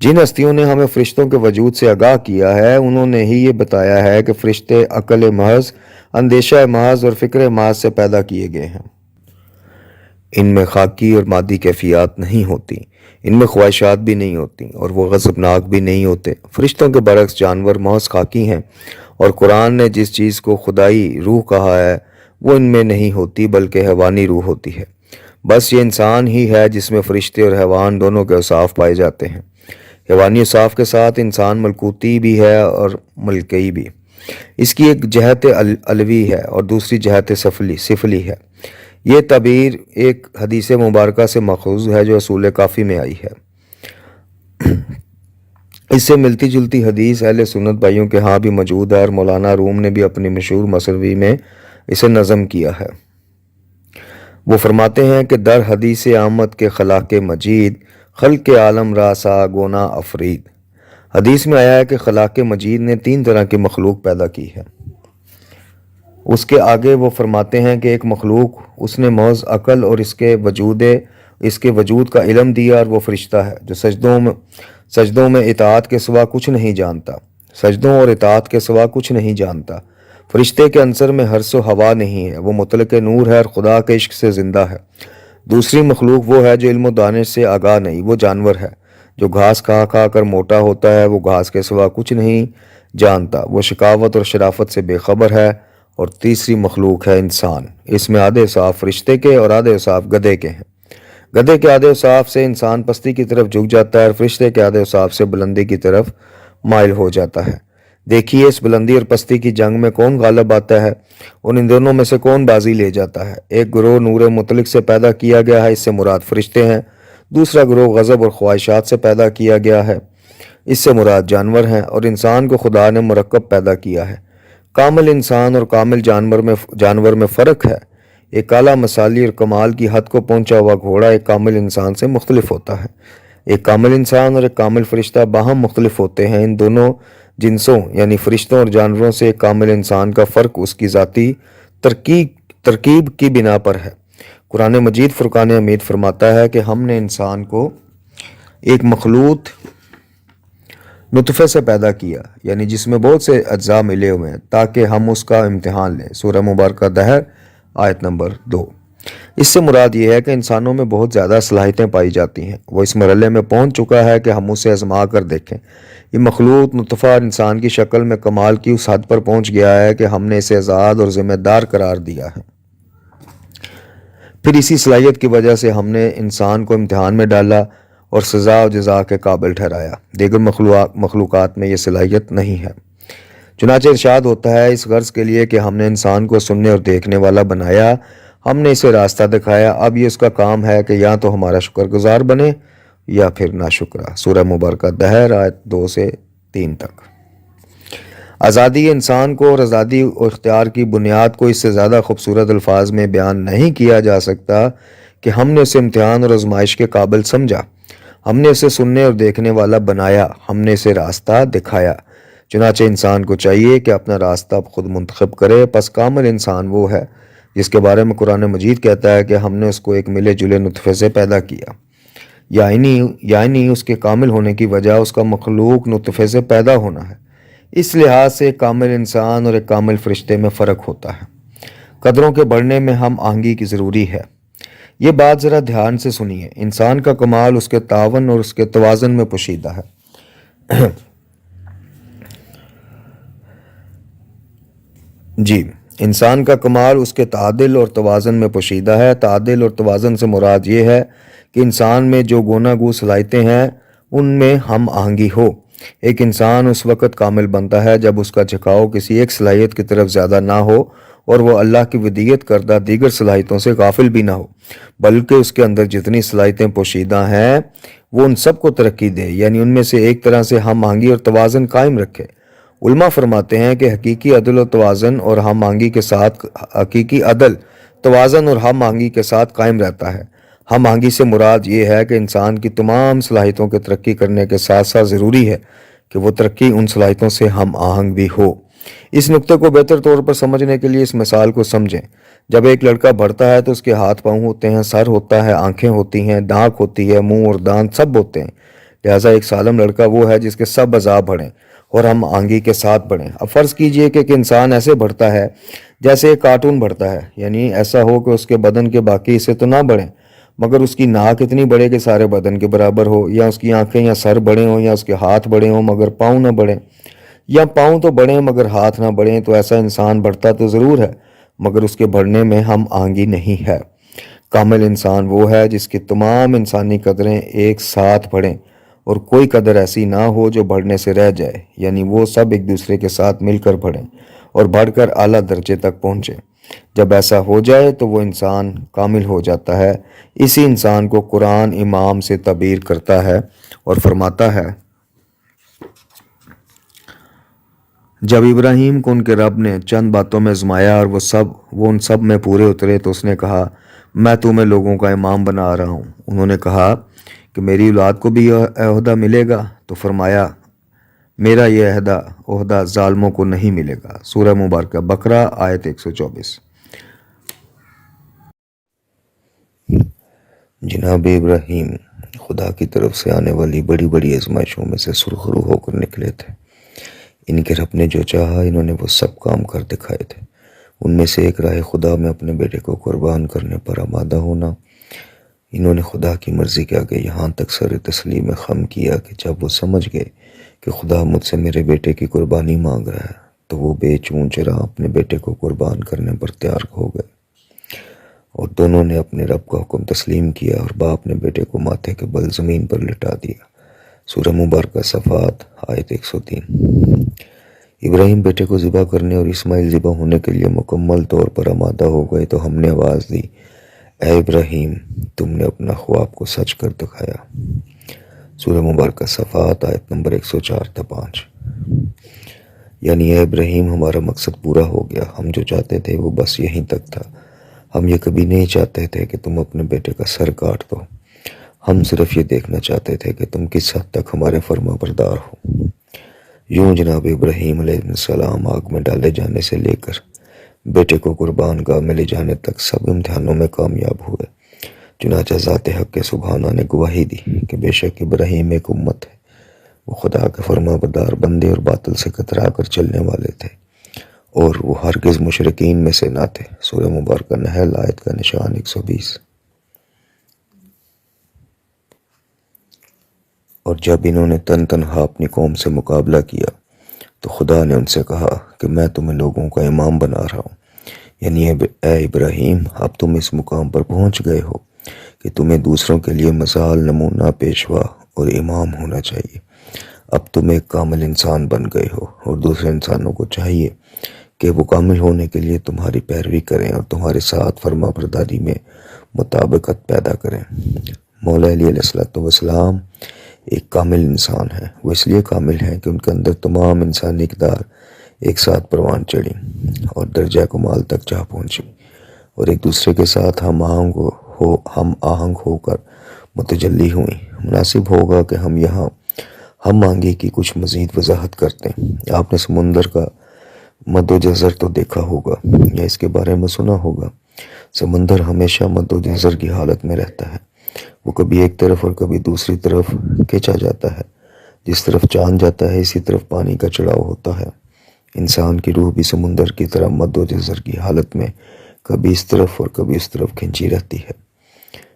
جن ہستیوں نے ہمیں فرشتوں کے وجود سے آگاہ کیا ہے انہوں نے ہی یہ بتایا ہے کہ فرشتے عقل محض، اندیشہ محض اور فکر محض سے پیدا کیے گئے ہیں۔ ان میں خاکی اور مادی کیفیات نہیں ہوتی، ان میں خواہشات بھی نہیں ہوتی اور وہ غضبناک بھی نہیں ہوتے۔ فرشتوں کے برعکس جانور محض خاکی ہیں، اور قرآن نے جس چیز کو خدائی روح کہا ہے وہ ان میں نہیں ہوتی بلکہ حیوانی روح ہوتی ہے۔ بس یہ انسان ہی ہے جس میں فرشتے اور حیوان دونوں کے اوصاف پائے جاتے ہیں۔ حیوانی اوصاف کے ساتھ انسان ملکوتی بھی ہے اور ملکی بھی۔ اس کی ایک جہت علوی ہے اور دوسری جہت سفلی ہے۔ یہ تعبیر ایک حدیث مبارکہ سے ماخوذ ہے جو اصول کافی میں آئی ہے۔ اس سے ملتی جلتی حدیث اہل سنت بھائیوں کے ہاں بھی موجود ہے اور مولانا روم نے بھی اپنی مشہور مصنوی میں اسے نظم کیا ہے۔ وہ فرماتے ہیں کہ در حدیث آمد کے خلاق مجید، خلق عالم را سا گونا افرید۔ حدیث میں آیا ہے کہ خلاق مجید نے 3 طرح کی مخلوق پیدا کی ہے۔ اس کے آگے وہ فرماتے ہیں کہ ایک مخلوق اس نے محض عقل اور اس کے وجود کا علم دیا، اور وہ فرشتہ ہے جو سجدوں میں اطاعت کے سوا کچھ نہیں جانتا۔ سجدوں اور اطاعت کے سوا کچھ نہیں جانتا۔ فرشتے کے عنصر میں حرص و ہوا نہیں ہے، وہ مطلق نور ہے اور خدا کے عشق سے زندہ ہے۔ دوسری مخلوق وہ ہے جو علم و دانش سے آگاہ نہیں، وہ جانور ہے جو گھاس کھا کھا کر موٹا ہوتا ہے، وہ گھاس کے سوا کچھ نہیں جانتا، وہ شکاوت اور شرافت سے بے خبر ہے۔ اور تیسری مخلوق ہے انسان، اس میں آدھے اوصاف فرشتے کے اور آدھے اوصاف گدھے کے ہیں۔ گدھے کے آدھے اوصاف سے انسان پستی کی طرف جھک جاتا ہے اور فرشتے کے آدھے اوصاف سے بلندی کی طرف مائل ہو جاتا ہے۔ دیکھیے اس بلندی اور پستی کی جنگ میں کون غالب آتا ہے اور ان دونوں میں سے کون بازی لے جاتا ہے۔ ایک گروہ نور مطلق سے پیدا کیا گیا ہے، اس سے مراد فرشتے ہیں۔ دوسرا گروہ غضب اور خواہشات سے پیدا کیا گیا ہے، اس سے مراد جانور ہیں۔ اور انسان کو خدا نے مرکب پیدا کیا ہے۔ کامل انسان اور کامل جانور میں فرق ہے۔ ایک اعلیٰ مثالی اور کمال کی حد کو پہنچا ہوا گھوڑا ایک کامل انسان سے مختلف ہوتا ہے۔ ایک کامل انسان اور ایک کامل فرشتہ باہم مختلف ہوتے ہیں۔ ان دونوں جنسوں یعنی فرشتوں اور جانوروں سے ایک کامل انسان کا فرق اس کی ذاتی ترکیب کی بنا پر ہے۔ قرآن مجید فرقان حمید فرماتا ہے کہ ہم نے انسان کو ایک مخلوط نطفے سے پیدا کیا، یعنی جس میں بہت سے اجزاء ملے ہوئے ہیں تاکہ ہم اس کا امتحان لیں۔ سورہ مبارکہ دہر آیت نمبر 2۔ اس سے مراد یہ ہے کہ انسانوں میں بہت زیادہ صلاحیتیں پائی جاتی ہیں، وہ اس مرحلے میں پہنچ چکا ہے کہ ہم اسے آزما کر دیکھیں۔ یہ مخلوط نطفہ انسان کی شکل میں کمال کی اس حد پر پہنچ گیا ہے کہ ہم نے اسے آزاد اور ذمہ دار قرار دیا ہے۔ پھر اسی صلاحیت کی وجہ سے ہم نے انسان کو امتحان میں ڈالا اور سزا و جزا کے قابل ٹھہرایا۔ دیگر مخلوقات میں یہ صلاحیت نہیں ہے۔ چنانچہ ارشاد ہوتا ہے اس غرض کے لیے کہ ہم نے انسان کو سننے اور دیکھنے والا بنایا، ہم نے اسے راستہ دکھایا، اب یہ اس کا کام ہے کہ یا تو ہمارا شکر گزار بنے یا پھر ناشکرا۔ سورہ مبارکہ دہر آیت 2 سے 3 تک۔ آزادی انسان کو اور آزادی و اختیار کی بنیاد کو اس سے زیادہ خوبصورت الفاظ میں بیان نہیں کیا جا سکتا کہ ہم نے اسے امتحان اور آزمائش کے قابل سمجھا، ہم نے اسے سننے اور دیکھنے والا بنایا، ہم نے اسے راستہ دکھایا۔ چنانچہ انسان کو چاہیے کہ اپنا راستہ خود منتخب کرے۔ پس کامل انسان وہ ہے جس کے بارے میں قرآن مجید کہتا ہے کہ ہم نے اس کو ایک ملے جلے نطفے سے پیدا کیا، یعنی اس کے کامل ہونے کی وجہ اس کا مخلوق نطفے سے پیدا ہونا ہے۔ اس لحاظ سے ایک کامل انسان اور ایک کامل فرشتے میں فرق ہوتا ہے۔ قدروں کے بڑھنے میں ہم آہنگی کی ضروری ہے۔ یہ بات ذرا دھیان سے سنیے۔ انسان کا کمال اس کے تعاون اور اس کے توازن میں پوشیدہ ہے۔ جی، انسان کا کمال اس کے تعادل اور توازن میں پوشیدہ ہے۔ تعادل اور توازن سے مراد یہ ہے کہ انسان میں جو گوناگو صلاحیتیں ہیں ان میں ہم آہنگی ہو۔ ایک انسان اس وقت کامل بنتا ہے جب اس کا جھکاؤ کسی ایک صلاحیت کی طرف زیادہ نہ ہو اور وہ اللہ کی ودیت کردہ دیگر صلاحیتوں سے غافل بھی نہ ہو، بلکہ اس کے اندر جتنی صلاحیتیں پوشیدہ ہیں وہ ان سب کو ترقی دے، یعنی ان میں سے ایک طرح سے ہم آہنگی اور توازن قائم رکھے۔ علماء فرماتے ہیں کہ حقیقی عدل و توازن اور ہم آہنگی کے ساتھ ہم آہنگی کے ساتھ قائم رہتا ہے۔ ہم آہنگی سے مراد یہ ہے کہ انسان کی تمام صلاحیتوں کے ترقی کرنے کے ساتھ ساتھ ضروری ہے کہ وہ ترقی ان صلاحیتوں سے ہم آہنگ بھی ہو۔ اس نقطے کو بہتر طور پر سمجھنے کے لیے اس مثال کو سمجھیں۔ جب ایک لڑکا بڑھتا ہے تو اس کے ہاتھ پاؤں ہوتے ہیں، سر ہوتا ہے، آنکھیں ہوتی ہیں، ناک ہوتی ہے، منہ اور دانت سب ہوتے ہیں۔ لہٰذا ایک سالم لڑکا وہ ہے جس کے سب اعضاء بڑھیں اور ہم آہنگی کے ساتھ بڑھیں۔ اب فرض کیجئے کہ ایک انسان ایسے بڑھتا ہے جیسے ایک کارٹون بڑھتا ہے، یعنی ایسا ہو کہ اس کے بدن کے باقی حصے تو نہ بڑھیں مگر اس کی ناک اتنی بڑھے کہ سارے بدن کے برابر ہو، یا اس کی آنکھیں یا سر بڑے ہوں، یا اس کے ہاتھ بڑے ہوں مگر پاؤں نہ بڑھیں، یا پاؤں تو بڑھیں مگر ہاتھ نہ بڑھیں۔ تو ایسا انسان بڑھتا تو ضرور ہے مگر اس کے بڑھنے میں ہم آہنگی نہیں ہے۔ کامل انسان وہ ہے جس کی تمام انسانی قدریں ایک ساتھ بڑھیں اور کوئی قدر ایسی نہ ہو جو بڑھنے سے رہ جائے، یعنی وہ سب ایک دوسرے کے ساتھ مل کر بڑھیں اور بڑھ کر اعلیٰ درجے تک پہنچے۔ جب ایسا ہو جائے تو وہ انسان کامل ہو جاتا ہے۔ اسی انسان کو قرآن امام سے تعبیر کرتا ہے اور فرماتا ہے، جب ابراہیم کو ان کے رب نے چند باتوں میں آزمایا اور وہ ان سب میں پورے اترے تو اس نے کہا، میں تمہیں لوگوں کا امام بنا رہا ہوں۔ انہوں نے کہا کہ میری اولاد کو بھی یہ عہدہ ملے گا؟ تو فرمایا، میرا یہ عہدہ ظالموں کو نہیں ملے گا۔ سورہ مبارکہ بقرہ آیت 124۔ جناب ابراہیم خدا کی طرف سے آنے والی بڑی بڑی آزمائشوں میں سے سرخرو ہو کر نکلے تھے۔ ان کے رب نے جو چاہا انہوں نے وہ سب کام کر دکھائے تھے۔ ان میں سے ایک راہ خدا میں اپنے بیٹے کو قربان کرنے پر آمادہ ہونا۔ انہوں نے خدا کی مرضی کے آگے یہاں تک سر تسلیم خم کیا کہ جب وہ سمجھ گئے کہ خدا مجھ سے میرے بیٹے کی قربانی مانگ رہا ہے تو وہ بے چون چرا اپنے بیٹے کو قربان کرنے پر تیار ہو گئے، اور دونوں نے اپنے رب کا حکم تسلیم کیا اور باپ نے بیٹے کو ماتھے کے بل زمین پر لٹا دیا۔ سورہ مبارکہ صفات آیت 103۔ ابراہیم بیٹے کو ذبح کرنے اور اسماعیل ذبح ہونے کے لیے مکمل طور پر آمادہ ہو گئے تو ہم نے آواز دی، اے ابراہیم تم نے اپنا خواب کو سچ کر دکھایا۔ سورہ مبارکہ صفات آیت نمبر 104-5۔ یعنی اے ابراہیم ہمارا مقصد پورا ہو گیا، ہم جو چاہتے تھے وہ بس یہیں تک تھا۔ ہم یہ کبھی نہیں چاہتے تھے کہ تم اپنے بیٹے کا سر کاٹ دو، ہم صرف یہ دیکھنا چاہتے تھے کہ تم کس حد تک ہمارے فرما بردار ہو۔ یوں جناب ابراہیم علیہ السلام آگ میں ڈالے جانے سے لے کر بیٹے کو قربان گاہ میں لے جانے تک سب امتحانوں میں کامیاب ہوئے۔ چنانچہ ذات حق کے سبحانہ نے گواہی دی کہ بے شک ابراہیم ایک امت ہے، وہ خدا کے فرما بردار بندے اور باطل سے کترا کر چلنے والے تھے، اور وہ ہرگز مشرکین میں سے نہ تھے۔ سورہ مبارکہ نحل آیت کا نشان 120۔ اور جب انہوں نے تنہا اپنی قوم سے مقابلہ کیا تو خدا نے ان سے کہا کہ میں تمہیں لوگوں کا امام بنا رہا ہوں، یعنی اے ابراہیم اب تم اس مقام پر پہنچ گئے ہو کہ تمہیں دوسروں کے لیے مثال، نمونہ، پیشوا اور امام ہونا چاہیے۔ اب تم ایک کامل انسان بن گئے ہو اور دوسرے انسانوں کو چاہیے کہ وہ کامل ہونے کے لیے تمہاری پیروی کریں اور تمہارے ساتھ فرما برداری میں مطابقت پیدا کریں۔ مولا علی علیہ السلام ایک کامل انسان ہے۔ وہ اس لیے کامل ہیں کہ ان کے اندر تمام انسانی اقدار ایک ساتھ پروان چڑھی اور درجہ کمال تک جا پہنچی اور ایک دوسرے کے ساتھ ہم آہنگ ہو کر متجلی ہوئیں۔ مناسب ہوگا کہ ہم یہاں ہم آہنگی کی کچھ مزید وضاحت کرتے ہیں۔ آپ نے سمندر کا مد و جزر تو دیکھا ہوگا یا اس کے بارے میں سنا ہوگا۔ سمندر ہمیشہ مد و جزر کی حالت میں رہتا ہے، وہ کبھی ایک طرف اور کبھی دوسری طرف کھینچا جاتا ہے۔ جس طرف چاند جاتا ہے اسی طرف پانی کا چڑھاؤ ہوتا ہے۔ انسان کی روح بھی سمندر کی طرح مد و جزر کی حالت میں کبھی اس طرف اور کبھی اس طرف کھینچی رہتی ہے۔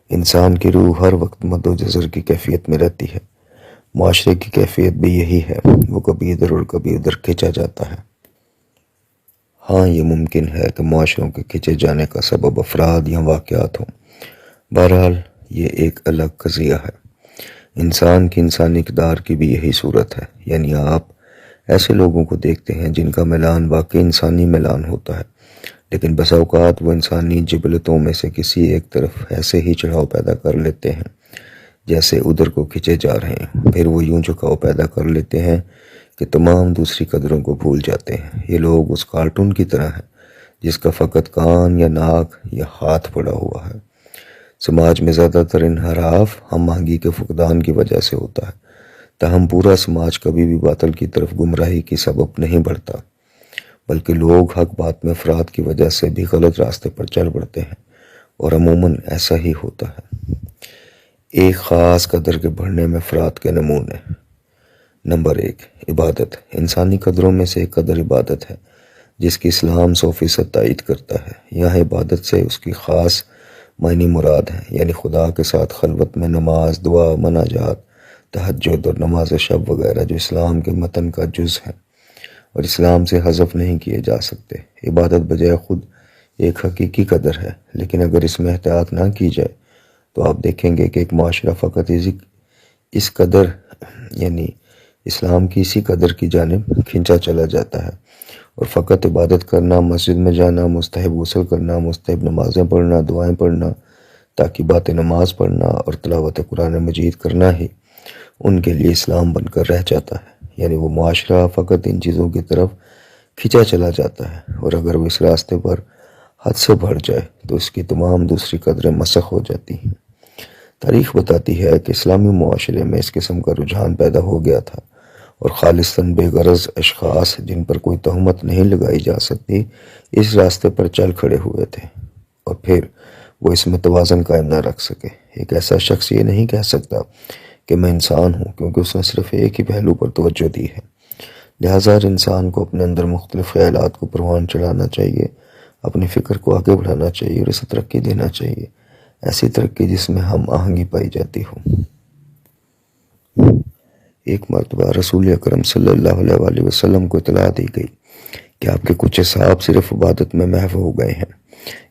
انسان کی روح ہر وقت مد و جزر کی کیفیت میں رہتی ہے۔ معاشرے کی کیفیت بھی یہی ہے، وہ کبھی ادھر اور کبھی ادھر کھینچا جاتا ہے۔ ہاں یہ ممکن ہے کہ معاشروں کے کھینچے جانے کا سبب افراد یا واقعات ہوں، بہرحال یہ ایک الگ قضیہ ہے۔ انسان کی انسانی اقدار کی بھی یہی صورت ہے، یعنی آپ ایسے لوگوں کو دیکھتے ہیں جن کا میلان واقعی انسانی میلان ہوتا ہے، لیکن بسا اوقات وہ انسانی جبلتوں میں سے کسی ایک طرف ایسے ہی چڑھاؤ پیدا کر لیتے ہیں جیسے ادھر کو کھنچے جا رہے ہیں، پھر وہ یوں جھکاؤ پیدا کر لیتے ہیں کہ تمام دوسری قدروں کو بھول جاتے ہیں۔ یہ لوگ اس کارٹون کی طرح ہیں جس کا فقط کان یا ناک یا ہاتھ پڑا ہوا ہے۔ سماج میں زیادہ تر انحراف ہم آہنگی کے فقدان کی وجہ سے ہوتا ہے، تاہم پورا سماج کبھی بھی باطل کی طرف گمراہی کی سبب نہیں بڑھتا، بلکہ لوگ حق بات میں افراد کی وجہ سے بھی غلط راستے پر چل پڑتے ہیں، اور عموماً ایسا ہی ہوتا ہے۔ ایک خاص قدر کے بڑھنے میں افراد کے نمونے۔ نمبر 1، عبادت۔ انسانی قدروں میں سے ایک قدر عبادت ہے جس کی اسلام 100% تائید کرتا ہے۔ یہاں عبادت سے اس کی خاص معنی مراد ہے، یعنی خدا کے ساتھ خلوت میں نماز، دعا، مناجات، تہجد اور نماز شب وغیرہ جو اسلام کے متن کا جز ہے اور اسلام سے حذف نہیں کیے جا سکتے۔ عبادت بجائے خود ایک حقیقی قدر ہے، لیکن اگر اس میں احتیاط نہ کی جائے تو آپ دیکھیں گے کہ ایک معاشرہ فقط اس قدر یعنی اسلام کی اسی قدر کی جانب کھنچا چلا جاتا ہے، اور فقط عبادت کرنا، مسجد میں جانا، مستحب غسل کرنا، مستحب نمازیں پڑھنا، دعائیں پڑھنا، تاکیبات نماز پڑھنا اور تلاوت قرآن مجید کرنا ہی ان کے لیے اسلام بن کر رہ جاتا ہے۔ یعنی وہ معاشرہ فقط ان چیزوں کی طرف کھنچا چلا جاتا ہے، اور اگر وہ اس راستے پر حد سے بڑھ جائے تو اس کی تمام دوسری قدریں مسخ ہو جاتی ہیں۔ تاریخ بتاتی ہے کہ اسلامی معاشرے میں اس قسم کا رجحان پیدا ہو گیا تھا، اور خالصاً بے غرض اشخاص جن پر کوئی تہمت نہیں لگائی جا سکتی اس راستے پر چل کھڑے ہوئے تھے، اور پھر وہ اس میں توازن قائم نہ رکھ سکے۔ ایک ایسا شخص یہ نہیں کہہ سکتا کہ میں انسان ہوں، کیونکہ اس نے صرف ایک ہی پہلو پر توجہ دی ہے۔ لہٰذا ہر انسان کو اپنے اندر مختلف خیالات کو پروان چڑھانا چاہیے، اپنی فکر کو آگے بڑھانا چاہیے اور اسے ترقی دینا چاہیے، ایسی ترقی جس میں ہم آہنگی پائی جاتی ہو۔ ایک مرتبہ رسول اکرم صلی اللہ علیہ وآلہ وسلم کو اطلاع دی گئی کہ آپ کے کچھ اصحاب صرف عبادت میں محو ہو گئے ہیں۔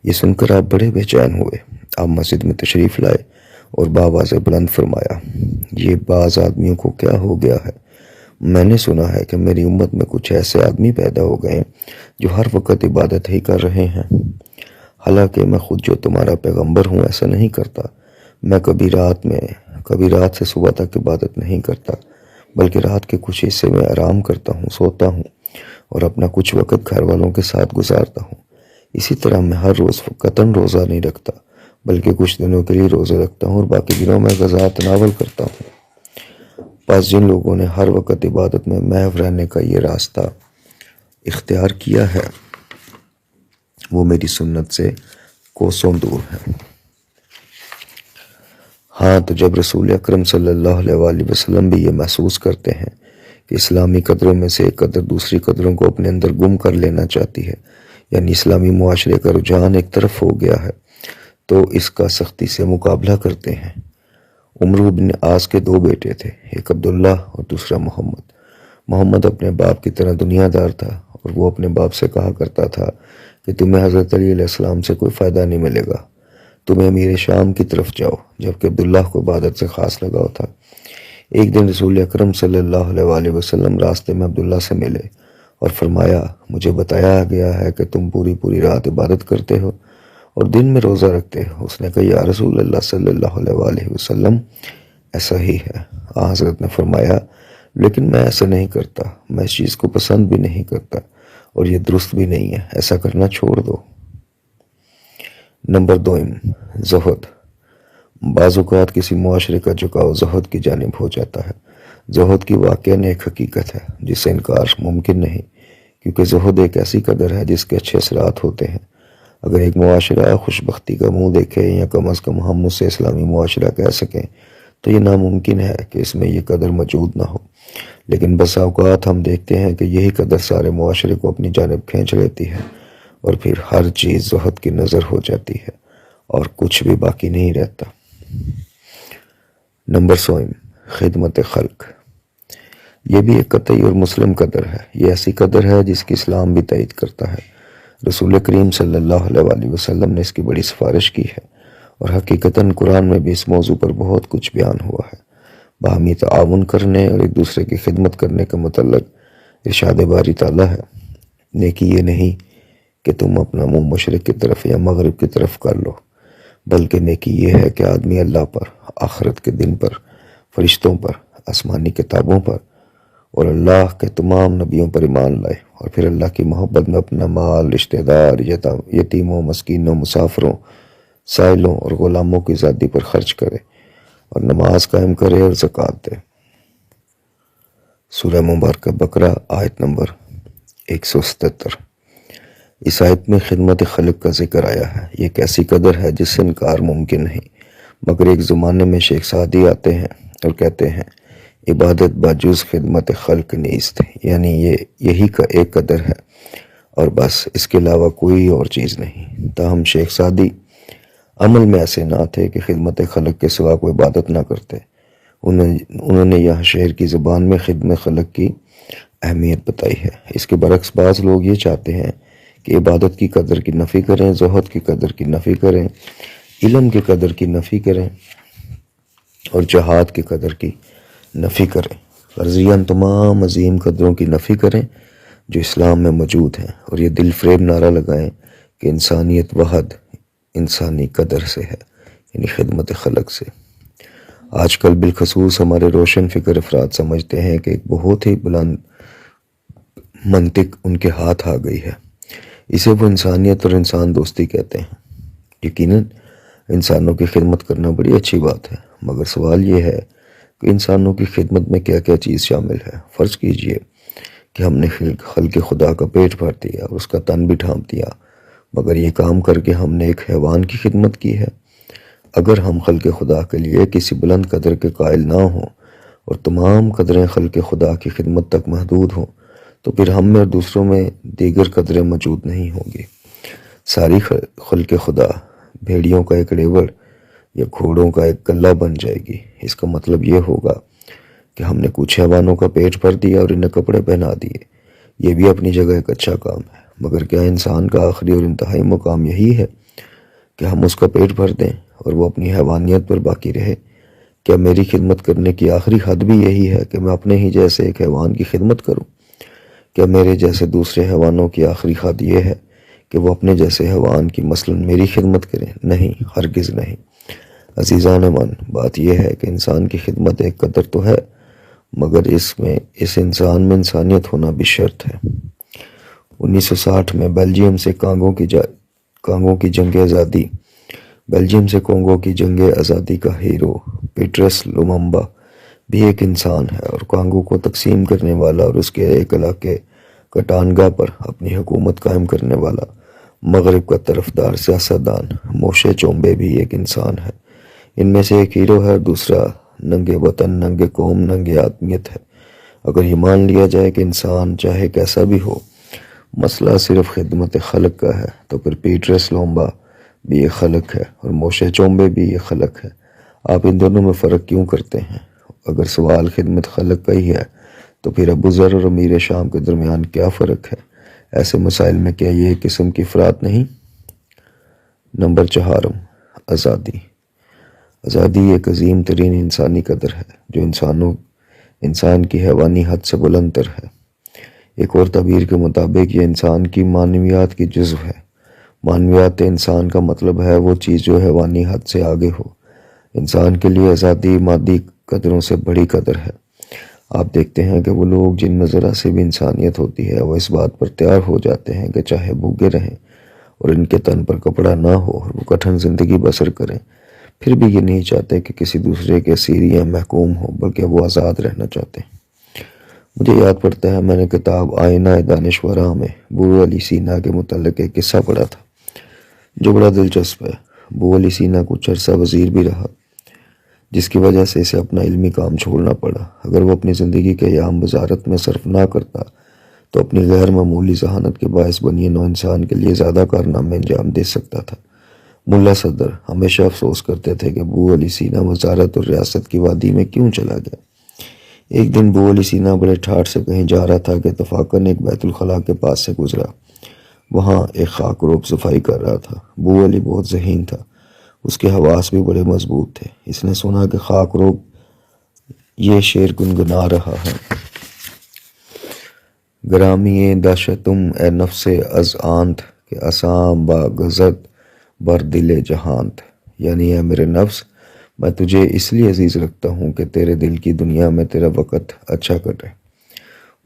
یہ سن کر آپ بڑے بے چین ہوئے۔ آپ مسجد میں تشریف لائے اور بآواز بلند فرمایا، یہ بعض آدمیوں کو کیا ہو گیا ہے؟ میں نے سنا ہے کہ میری امت میں کچھ ایسے آدمی پیدا ہو گئے ہیں جو ہر وقت عبادت ہی کر رہے ہیں، حالانکہ میں خود جو تمہارا پیغمبر ہوں ایسا نہیں کرتا۔ میں کبھی رات سے صبح تک عبادت نہیں کرتا، بلکہ رات کے کچھ حصے میں آرام کرتا ہوں، سوتا ہوں اور اپنا کچھ وقت گھر والوں کے ساتھ گزارتا ہوں۔ اسی طرح میں ہر روز قطعاً روزہ نہیں رکھتا، بلکہ کچھ دنوں کے لیے روزہ رکھتا ہوں اور باقی دنوں میں غذا تناول کرتا ہوں۔ پس جن لوگوں نے ہر وقت عبادت میں محو رہنے کا یہ راستہ اختیار کیا ہے وہ میری سنت سے کوسوں دور ہے۔ ہاں، تو جب رسول اکرم صلی اللہ علیہ وآلہ وسلم بھی یہ محسوس کرتے ہیں کہ اسلامی قدروں میں سے ایک قدر دوسری قدروں کو اپنے اندر گم کر لینا چاہتی ہے، یعنی اسلامی معاشرے کا رجحان ایک طرف ہو گیا ہے، تو اس کا سختی سے مقابلہ کرتے ہیں۔ عمرو بن عاص کے 2 بیٹے تھے، ایک عبداللہ اور دوسرا محمد۔ محمد اپنے باپ کی طرح دنیا دار تھا، اور وہ اپنے باپ سے کہا کرتا تھا کہ تمہیں حضرت علی علیہ السلام سے کوئی فائدہ نہیں ملے گا، تمہیں امیر شام کی طرف جاؤ، جبکہ عبداللہ کو عبادت سے خاص لگاؤ تھا۔ ایک دن رسول اکرم صلی اللہ علیہ وآلہ وسلم راستے میں عبداللہ سے ملے اور فرمایا، مجھے بتایا گیا ہے کہ تم پوری رات عبادت کرتے ہو اور دن میں روزہ رکھتے ہو۔ اس نے کہا، یا رسول اللہ صلی اللہ علیہ وآلہ وسلم، ایسا ہی ہے۔ حضرت نے فرمایا، لیکن میں ایسا نہیں کرتا، میں اس چیز کو پسند بھی نہیں کرتا اور یہ درست بھی نہیں ہے، ایسا کرنا چھوڑ دو۔ نمبر 2، زہد۔ بعض اوقات کسی معاشرے کا جھکاؤ زہد کی جانب ہو جاتا ہے۔ زہد کی واقعاً ایک حقیقت ہے جس سے انکار ممکن نہیں، کیونکہ زہد ایک ایسی قدر ہے جس کے اچھے اثرات ہوتے ہیں۔ اگر ایک معاشرہ خوش بختی کا منہ دیکھے، یا کم از کم ہم اسے اسلامی معاشرہ کہہ سکیں، تو یہ ناممکن ہے کہ اس میں یہ قدر موجود نہ ہو، لیکن بسا اوقات ہم دیکھتے ہیں کہ یہی قدر سارے معاشرے کو اپنی جانب کھینچ لیتی ہے، اور پھر ہر چیز زہد کی نظر ہو جاتی ہے اور کچھ بھی باقی نہیں رہتا۔ نمبر 3، خدمت خلق۔ یہ بھی ایک قطعی اور مسلم قدر ہے۔ یہ ایسی قدر ہے جس کی اسلام بھی تائید کرتا ہے۔ رسول کریم صلی اللہ علیہ وآلہ وسلم نے اس کی بڑی سفارش کی ہے، اور حقیقتاً قرآن میں بھی اس موضوع پر بہت کچھ بیان ہوا ہے۔ باہمی تعاون کرنے اور ایک دوسرے کی خدمت کرنے کا متعلق ارشاد باری تعالیٰ ہے، نیکی یہ نہیں کہ تم اپنا منہ مشرق کی طرف یا مغرب کی طرف کر لو، بلکہ نیکی یہ ہے کہ آدمی اللہ پر، آخرت کے دن پر، فرشتوں پر، آسمانی کتابوں پر اور اللہ کے تمام نبیوں پر ایمان لائے، اور پھر اللہ کی محبت میں اپنا مال، رشتہ دار، یتیموں، مسکینوں، مسافروں، سائلوں اور غلاموں کی آزادی پر خرچ کرے، اور نماز قائم کرے اور زکوٰۃ دے۔ سورہ مبارکہ بقرہ آیت نمبر 177۔ اس آیت میں خدمت خلق کا ذکر آیا ہے۔ یہ ایک ایسی قدر ہے جس سے انکار ممکن نہیں، مگر ایک زمانے میں شیخ سعدی آتے ہیں اور کہتے ہیں عبادت باجوز خدمت خلق نیست، یعنی یہی کا ایک قدر ہے اور بس، اس کے علاوہ کوئی اور چیز نہیں۔ تاہم شیخ سعدی عمل میں ایسے نہ تھے کہ خدمت خلق کے سوا کوئی عبادت نہ کرتے۔ انہوں نے یہاں شعر کی زبان میں خدمت خلق کی اہمیت بتائی ہے۔ اس کے برعکس بعض لوگ یہ چاہتے ہیں کہ عبادت کی قدر کی نفی کریں، زہد کی قدر کی نفی کریں، علم کی قدر کی نفی کریں اور جہاد کی قدر کی نفی کریں، فرضیاً تمام عظیم قدروں کی نفی کریں جو اسلام میں موجود ہیں، اور یہ دل فریب نعرہ لگائیں کہ انسانیت وحد انسانی قدر سے ہے، یعنی خدمت خلق سے۔ آج کل بالخصوص ہمارے روشن فکر افراد سمجھتے ہیں کہ ایک بہت ہی بلند منطق ان کے ہاتھ آ گئی ہے، اسے وہ انسانیت اور انسان دوستی کہتے ہیں۔ یقیناً انسانوں کی خدمت کرنا بڑی اچھی بات ہے، مگر سوال یہ ہے کہ انسانوں کی خدمت میں کیا کیا چیز شامل ہے۔ فرض کیجئے کہ ہم نے خلق خدا کا پیٹ بھر دیا اور اس کا تن بھی ڈھانپ دیا، مگر یہ کام کر کے ہم نے ایک حیوان کی خدمت کی ہے۔ اگر ہم خلق خدا کے لیے کسی بلند قدر کے قائل نہ ہوں اور تمام قدریں خلق خدا کی خدمت تک محدود ہوں، تو پھر ہم میں اور دوسروں میں دیگر قدریں موجود نہیں ہوں گی۔ ساری خلق خدا بھیڑیوں کا ایک ریوڑ یا گھوڑوں کا ایک کلہ بن جائے گی۔ اس کا مطلب یہ ہوگا کہ ہم نے کچھ حیوانوں کا پیٹ بھر دیا اور انہیں کپڑے پہنا دیے۔ یہ بھی اپنی جگہ ایک اچھا کام ہے، مگر کیا انسان کا آخری اور انتہائی مقام یہی ہے کہ ہم اس کا پیٹ بھر دیں اور وہ اپنی حیوانیت پر باقی رہے؟ کیا میری خدمت کرنے کی آخری حد بھی یہی ہے کہ میں اپنے ہی جیسے ایک حیوان کی خدمت کروں؟ کیا میرے جیسے دوسرے حیوانوں کی آخری حد یہ ہے کہ وہ اپنے جیسے حیوان کی مثلاً میری خدمت کریں؟ نہیں، ہرگز نہیں۔ عزیزان من، بات یہ ہے کہ انسان کی خدمت ایک قدر تو ہے، مگر اس انسان میں انسانیت ہونا بھی شرط ہے۔ 1960 میں بیلجیم سے کانگو کی جنگ آزادی کا ہیرو پیٹرس لوممبا بھی ایک انسان ہے، اور کانگو کو تقسیم کرنے والا اور اس کے ایک علاقے کٹانگا پر اپنی حکومت قائم کرنے والا مغرب کا طرفدار سیاستدان موشے چومبے بھی ایک انسان ہے۔ ان میں سے ایک ہیرو ہے اور دوسرا ننگے وطن، ننگے قوم، ننگے آدمیت ہے۔ اگر یہ مان لیا جائے کہ انسان چاہے کیسا بھی ہو، مسئلہ صرف خدمت خلق کا ہے، تو پھر پیٹرس لومبا بھی ایک خلق ہے اور موشے چومبے بھی ایک خلق ہے۔ آپ ان دونوں میں فرق کیوں کرتے ہیں؟ اگر سوال خدمت خلق کا ہی ہے تو پھر ابو ذر اور امیر شام کے درمیان کیا فرق ہے؟ ایسے مسائل میں کیا یہ ایک قسم کی افراط نہیں؟ نمبر 4، آزادی۔ آزادی ایک عظیم ترین انسانی قدر ہے جو انسان کی حیوانی حد سے بلند تر ہے۔ ایک اور تعبیر کے مطابق یہ انسان کی معنویات کی جزو ہے۔ معنویات انسان کا مطلب ہے وہ چیز جو حیوانی حد سے آگے ہو۔ انسان کے لیے آزادی مادی قدروں سے بڑی قدر ہے۔ آپ دیکھتے ہیں کہ وہ لوگ جن میں ذرا سے بھی انسانیت ہوتی ہے، وہ اس بات پر تیار ہو جاتے ہیں کہ چاہے بھوکے رہیں اور ان کے تن پر کپڑا نہ ہو اور وہ کٹھن زندگی بسر کریں، پھر بھی یہ نہیں چاہتے کہ کسی دوسرے کے اسیر یا محکوم ہو، بلکہ وہ آزاد رہنا چاہتے ہیں۔ مجھے یاد پڑتا ہے میں نے کتاب آئینہ دانشورہ میں ابو علی سینا کے متعلق ایک قصہ پڑھا تھا جو بڑا دلچسپ ہے۔ ابو علی سینا کچھ عرصہ وزیر بھی رہا، جس کی وجہ سے اسے اپنا علمی کام چھوڑنا پڑا۔ اگر وہ اپنی زندگی کے ایام وزارت میں صرف نہ کرتا تو اپنی غیر معمولی ذہانت کے باعث بنی نوع انسان کے لیے زیادہ کارنامے انجام دے سکتا تھا۔ ملا صدر ہمیشہ افسوس کرتے تھے کہ ابو علی سینا وزارت اور ریاست کی وادی میں کیوں چلا گیا۔ ایک دن ابو علی سینا بڑے ٹھاٹھ سے کہیں جا رہا تھا کہ اتفاقاً ایک بیت الخلاء کے پاس سے گزرا۔ وہاں ایک خاک روب صفائی کر رہا تھا۔ ابو علی بہت ذہین تھا، اس کے حواس بھی بڑے مضبوط تھے۔ اس نے سنا کہ خاک روب یہ شعر گنگنا رہا ہے: گرامی داشتم اے نفس از آنت کہ اسام با گزد بر دل جہانت، یعنی اے میرے نفس، میں تجھے اس لیے عزیز رکھتا ہوں کہ تیرے دل کی دنیا میں تیرا وقت اچھا کٹے۔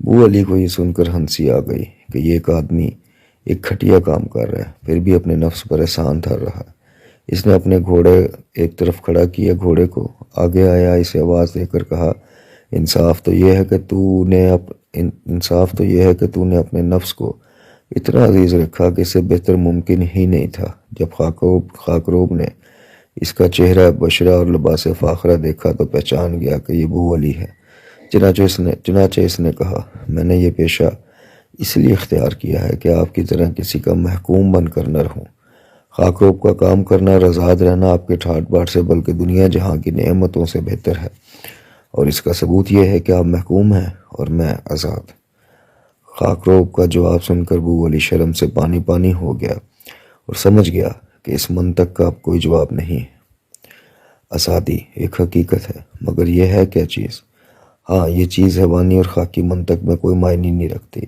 بو علی کو یہ سن کر ہنسی آ گئی کہ یہ ایک آدمی ایک گھٹیا کام کر رہا ہے، پھر بھی اپنے نفس پر احسان دھر رہا ہے۔ اس نے اپنے گھوڑے ایک طرف کھڑا کیا، گھوڑے کو آگے آیا، اسے آواز دے کر کہا، انصاف تو یہ ہے کہ تو نے اپنے نفس کو اتنا عزیز رکھا کہ اسے بہتر ممکن ہی نہیں تھا۔ جب خاکروب نے اس کا چہرہ بشرہ اور لباس فاخرہ دیکھا تو پہچان گیا کہ یہ بو علی ہے۔ چنانچہ اس نے کہا، میں نے یہ پیشہ اس لیے اختیار کیا ہے کہ آپ کی طرح کسی کا محکوم بن کر نہ رہوں۔ خاکروب کا کام کرنا اور آزاد رہنا آپ کے ٹھاٹ باٹ سے بلکہ دنیا جہاں کی نعمتوں سے بہتر ہے، اور اس کا ثبوت یہ ہے کہ آپ محکوم ہیں اور میں آزاد۔ خاکروب کا جواب سن کر بو علی شرم سے پانی پانی ہو گیا اور سمجھ گیا کہ اس منطق کا اب کوئی جواب نہیں ہے۔ آزادی ایک حقیقت ہے، مگر یہ ہے کیا چیز؟ ہاں، یہ چیز حیوانی اور خاکی منطق میں کوئی معنی نہیں رکھتی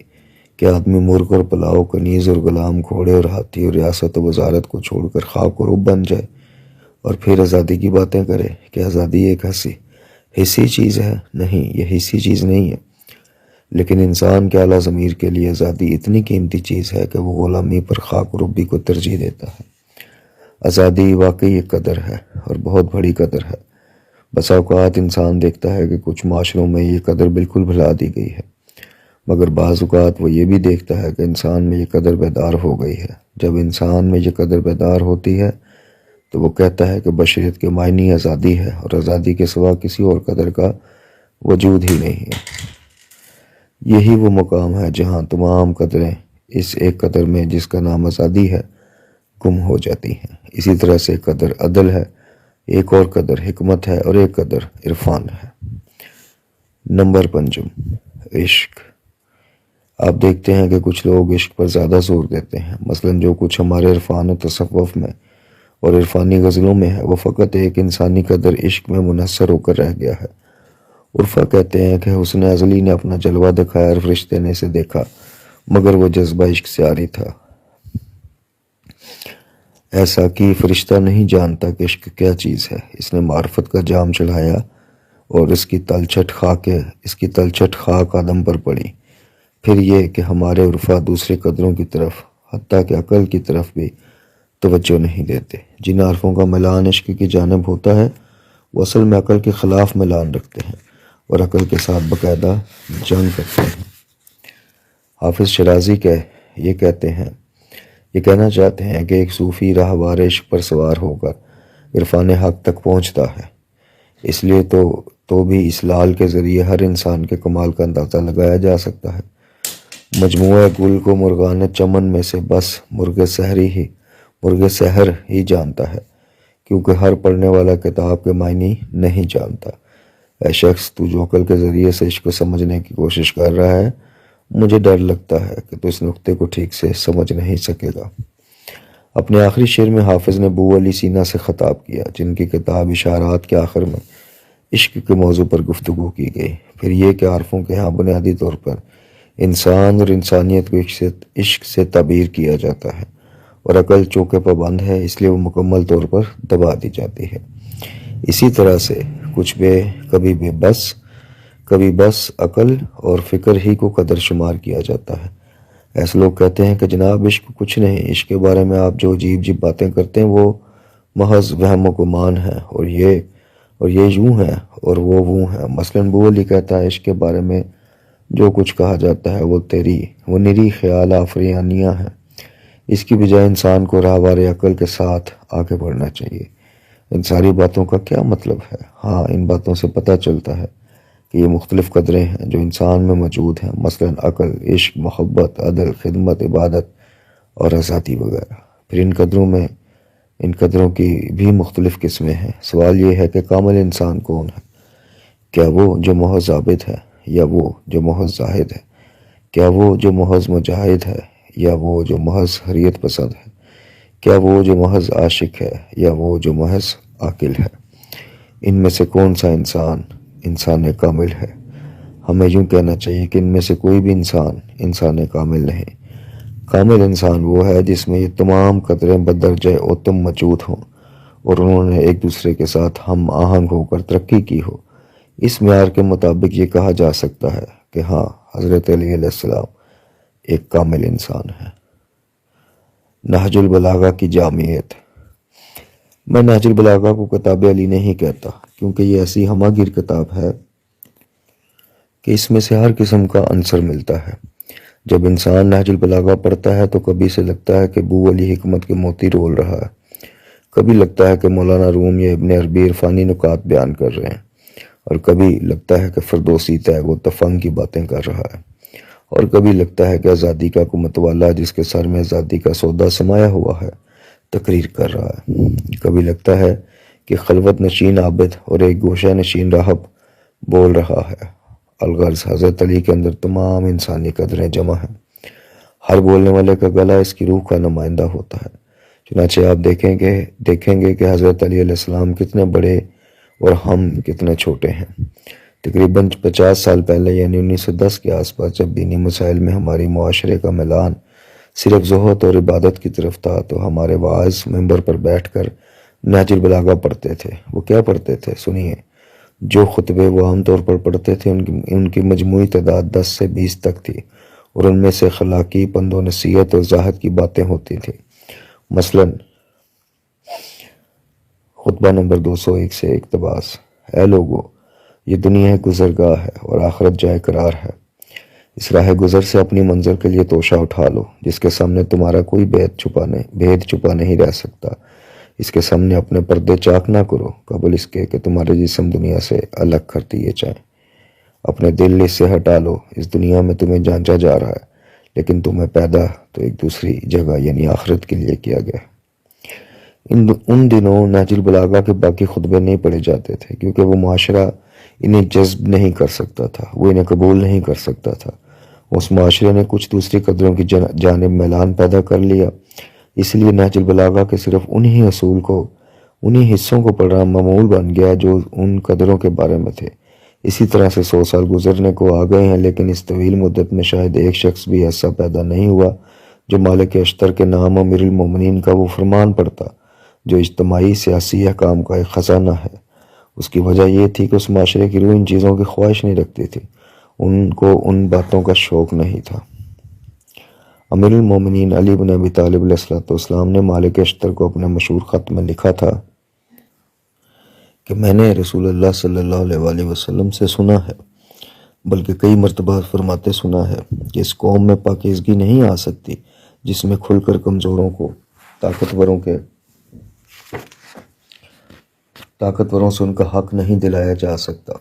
کہ آدمی مرغ اور پلاؤ، کنیز اور غلام، گھوڑے اور ہاتھی اور ریاست و وزارت کو چھوڑ کر خاک و رب بن جائے اور پھر آزادی کی باتیں کرے کہ آزادی ایک حسی چیز ہے۔ نہیں، یہ حسی چیز نہیں ہے، لیکن انسان کے اعلیٰ ضمیر کے لیے آزادی اتنی قیمتی چیز ہے کہ وہ غلامی پر خاک و ربی کو ترجیح دیتا ہے۔ آزادی واقعی ایک قدر ہے اور بہت بڑی قدر ہے۔ بسا اوقات انسان دیکھتا ہے کہ کچھ معاشروں میں یہ قدر بالکل بھلا دی گئی ہے، مگر بعض اوقات وہ یہ بھی دیکھتا ہے کہ انسان میں یہ قدر بیدار ہو گئی ہے۔ جب انسان میں یہ قدر بیدار ہوتی ہے تو وہ کہتا ہے کہ بشریت کے معنی آزادی ہے اور آزادی کے سوا کسی اور قدر کا وجود ہی نہیں ہے۔ یہی وہ مقام ہے جہاں تمام قدریں اس ایک قدر میں جس کا نام آزادی ہے گم ہو جاتی ہیں۔ اسی طرح سے ایک قدر عدل ہے، ایک اور قدر حکمت ہے اور ایک قدر عرفان ہے۔ نمبر 5، عشق۔ آپ دیکھتے ہیں کہ کچھ لوگ عشق پر زیادہ زور دیتے ہیں، مثلاً جو کچھ ہمارے عرفان و تصوف میں اور عرفانی غزلوں میں ہے وہ فقط ایک انسانی قدر عشق میں منحصر ہو کر رہ گیا ہے۔ عرفا کہتے ہیں کہ حسن ازلی نے اپنا جلوہ دکھایا اور فرشتے نے اسے دیکھا، مگر وہ جذبہ عشق سے عاری تھا۔ ایسا کہ فرشتہ نہیں جانتا کہ عشق کیا چیز ہے۔ اس نے معرفت کا جام چڑھایا اور اس کی تلچھٹ خاک آدم پر پڑی۔ پھر یہ کہ ہمارے عرفا دوسرے قدروں کی طرف، حتیٰ کہ عقل کی طرف بھی توجہ نہیں دیتے۔ جن عارفوں کا میلان عشق کی جانب ہوتا ہے وہ اصل میں عقل کے خلاف میلان رکھتے ہیں اور عقل کے ساتھ باقاعدہ جنگ کرتے ہیں۔ حافظ شیرازی یہ کہنا چاہتے ہیں کہ ایک صوفی راہوار عشق پر سوار ہو کر عرفان حق تک پہنچتا ہے۔ اس لیے تو بھی اس لال کے ذریعے ہر انسان کے کمال کا اندازہ لگایا جا سکتا ہے۔ مجموعہ گل کو مرغان چمن میں سے بس مرغ سحر ہی جانتا ہے، کیونکہ ہر پڑھنے والا کتاب کے معنی نہیں جانتا۔ اے شخص، تو جو عقل کے ذریعے سے عشق کو سمجھنے کی کوشش کر رہا ہے، مجھے ڈر لگتا ہے کہ تو اس نقطے کو ٹھیک سے سمجھ نہیں سکے گا۔ اپنے آخری شعر میں حافظ نے بو علی سینا سے خطاب کیا، جن کی کتاب اشارات کے آخر میں عشق کے موضوع پر گفتگو کی گئی۔ پھر یہ کہ عارفوں کے ہاں بنیادی طور پر انسان اور انسانیت کو عشق سے تعبیر کیا جاتا ہے، اور عقل چونکہ پابند ہے اس لیے وہ مکمل طور پر دبا دی جاتی ہے۔ اسی طرح سے کبھی بس عقل اور فکر ہی کو قدر شمار کیا جاتا ہے۔ ایسے لوگ کہتے ہیں کہ جناب عشق کچھ نہیں، عشق کے بارے میں آپ جو عجیب باتیں کرتے ہیں وہ محض وہم و گمان ہے، اور یہ یوں ہے اور وہ ہے۔ مثلاً بو علی کہتا ہے عشق کے بارے میں جو کچھ کہا جاتا ہے وہ نری خیال آفریانیاں ہیں۔ اس کی بجائے انسان کو راہوار عقل کے ساتھ آگے بڑھنا چاہیے۔ ان ساری باتوں کا کیا مطلب ہے؟ ہاں، ان باتوں سے پتہ چلتا ہے کہ یہ مختلف قدریں ہیں جو انسان میں موجود ہیں، مثلاً عقل، عشق، محبت، عدل، خدمت، عبادت اور آزادی وغیرہ۔ پھر ان قدروں کی بھی مختلف قسمیں ہیں۔ سوال یہ ہے کہ کامل انسان کون ہے؟ کیا وہ جو محض عابد ہے، یا وہ جو محض زاہد ہے؟ کیا وہ جو محض مجاہد ہے، یا وہ جو محض حریت پسند ہے؟ کیا وہ جو محض عاشق ہے، یا وہ جو محض عاقل ہے؟ ان میں سے کون سا انسان کامل ہے؟ ہمیں یوں کہنا چاہیے کہ ان میں سے کوئی بھی انسان کامل نہیں۔ کامل انسان وہ ہے جس میں یہ تمام قدریں بدرجہ اوتم موجود ہوں اور انہوں نے ایک دوسرے کے ساتھ ہم آہنگ ہو کر ترقی کی ہو۔ اس معیار کے مطابق یہ کہا جا سکتا ہے کہ ہاں، حضرت علی علیہ السلام ایک کامل انسان ہے۔ نہج البلاغہ کی جامعیت۔ میں نہج البلاغہ کو کتاب علی نہیں کہتا، کیونکہ یہ ایسی ہمہ گیر کتاب ہے کہ اس میں سے ہر قسم کا عنصر ملتا ہے۔ جب انسان نہج البلاغہ پڑھتا ہے تو کبھی سے لگتا ہے کہ بو علی حکمت کے موتی رول رہا ہے، کبھی لگتا ہے کہ مولانا روم یا ابن عربی عرفانی نکات بیان کر رہے ہیں، اور کبھی لگتا ہے کہ فردوسی تیغ و تفنگ کی باتیں کر رہا ہے، اور کبھی لگتا ہے کہ آزادی کا کوئی متوالا جس کے سر میں آزادی کا سودا سمایا ہوا ہے تقریر کر رہا ہے، کبھی لگتا ہے کہ خلوت نشین عابد اور ایک گوشہ نشین راہب بول رہا ہے۔ الغرض حضرت علی کے اندر تمام انسانی قدریں جمع ہیں۔ ہر بولنے والے کا گلا اس کی روح کا نمائندہ ہوتا ہے۔ چنانچہ آپ دیکھیں گے کہ حضرت علی علیہ السلام کتنے بڑے اور ہم کتنے چھوٹے ہیں۔ تقریباً 50 سال پہلے یعنی 1910 کے آس پاس جب دینی مسائل میں ہماری معاشرے کا میلان صرف زہد اور عبادت کی طرف تھا تو ہمارے واعظ ممبر پر بیٹھ کر نہج البلاغہ پڑھتے تھے۔ وہ کیا پڑھتے تھے؟ سنیے۔ جو خطبے وہ عام طور پر پڑھتے تھے ان کی مجموعی تعداد 10 سے 20 تک تھی، اور ان میں سے اخلاقی پند و نصیحت اور زاہد کی باتیں ہوتی تھیں۔ مثلاً خطبہ نمبر 201 سے اقتباس: اے لوگو، یہ دنیا گزرگاہ ہے اور آخرت جائے قرار ہے۔ اس راہ گزر سے اپنی منزل کے لیے توشہ اٹھا لو، جس کے سامنے تمہارا کوئی بھید چھپا نہیں رہ سکتا۔ اس کے سامنے اپنے پردے چاک نہ کرو، قبل اس کے کہ تمہارے جسم دنیا سے الگ کر دیے جائیں۔ اپنے دل اس سے ہٹا لو، اس دنیا میں تمہیں جانچا جا رہا ہے، لیکن تمہیں پیدا تو ایک دوسری جگہ یعنی آخرت کے لیے کیا گیا۔ ان دنوں نہج البلاغہ کے باقی خطبے نہیں پڑھے جاتے تھے، کیونکہ وہ معاشرہ انہیں جذب نہیں کر سکتا تھا، وہ انہیں قبول نہیں کر سکتا تھا۔ اس معاشرے نے کچھ دوسری قدروں کی جانب میلان پیدا کر لیا، اس لیے نہج البلاغہ کے صرف انہی حصوں کو پڑھنا معمول بن گیا جو ان قدروں کے بارے میں تھے۔ اسی طرح سے 100 سال گزرنے کو آ گئے ہیں، لیکن اس طویل مدت میں شاید ایک شخص بھی ایسا پیدا نہیں ہوا جو مالک اشتر کے نام امیر المومنین کا وہ فرمان پڑھتا جو اجتماعی سیاسی احکام کا ایک خزانہ ہے۔ اس کی وجہ یہ تھی کہ اس معاشرے کی روح ان چیزوں کی خواہش نہیں رکھتی تھی، ان کو ان باتوں کا شوق نہیں تھا۔ امیر المومنین علی بن ابی طالب علیہ السلام نے مالک اشتر کو اپنے مشہور خط میں لکھا تھا کہ میں نے رسول اللہ صلی اللہ علیہ وآلہ وسلم سے سنا ہے، بلکہ کئی مرتبہ فرماتے سنا ہے کہ اس قوم میں پاکیزگی نہیں آ سکتی جس میں کھل کر کمزوروں کو طاقتوروں سے ان کا حق نہیں دلایا جا سکتا۔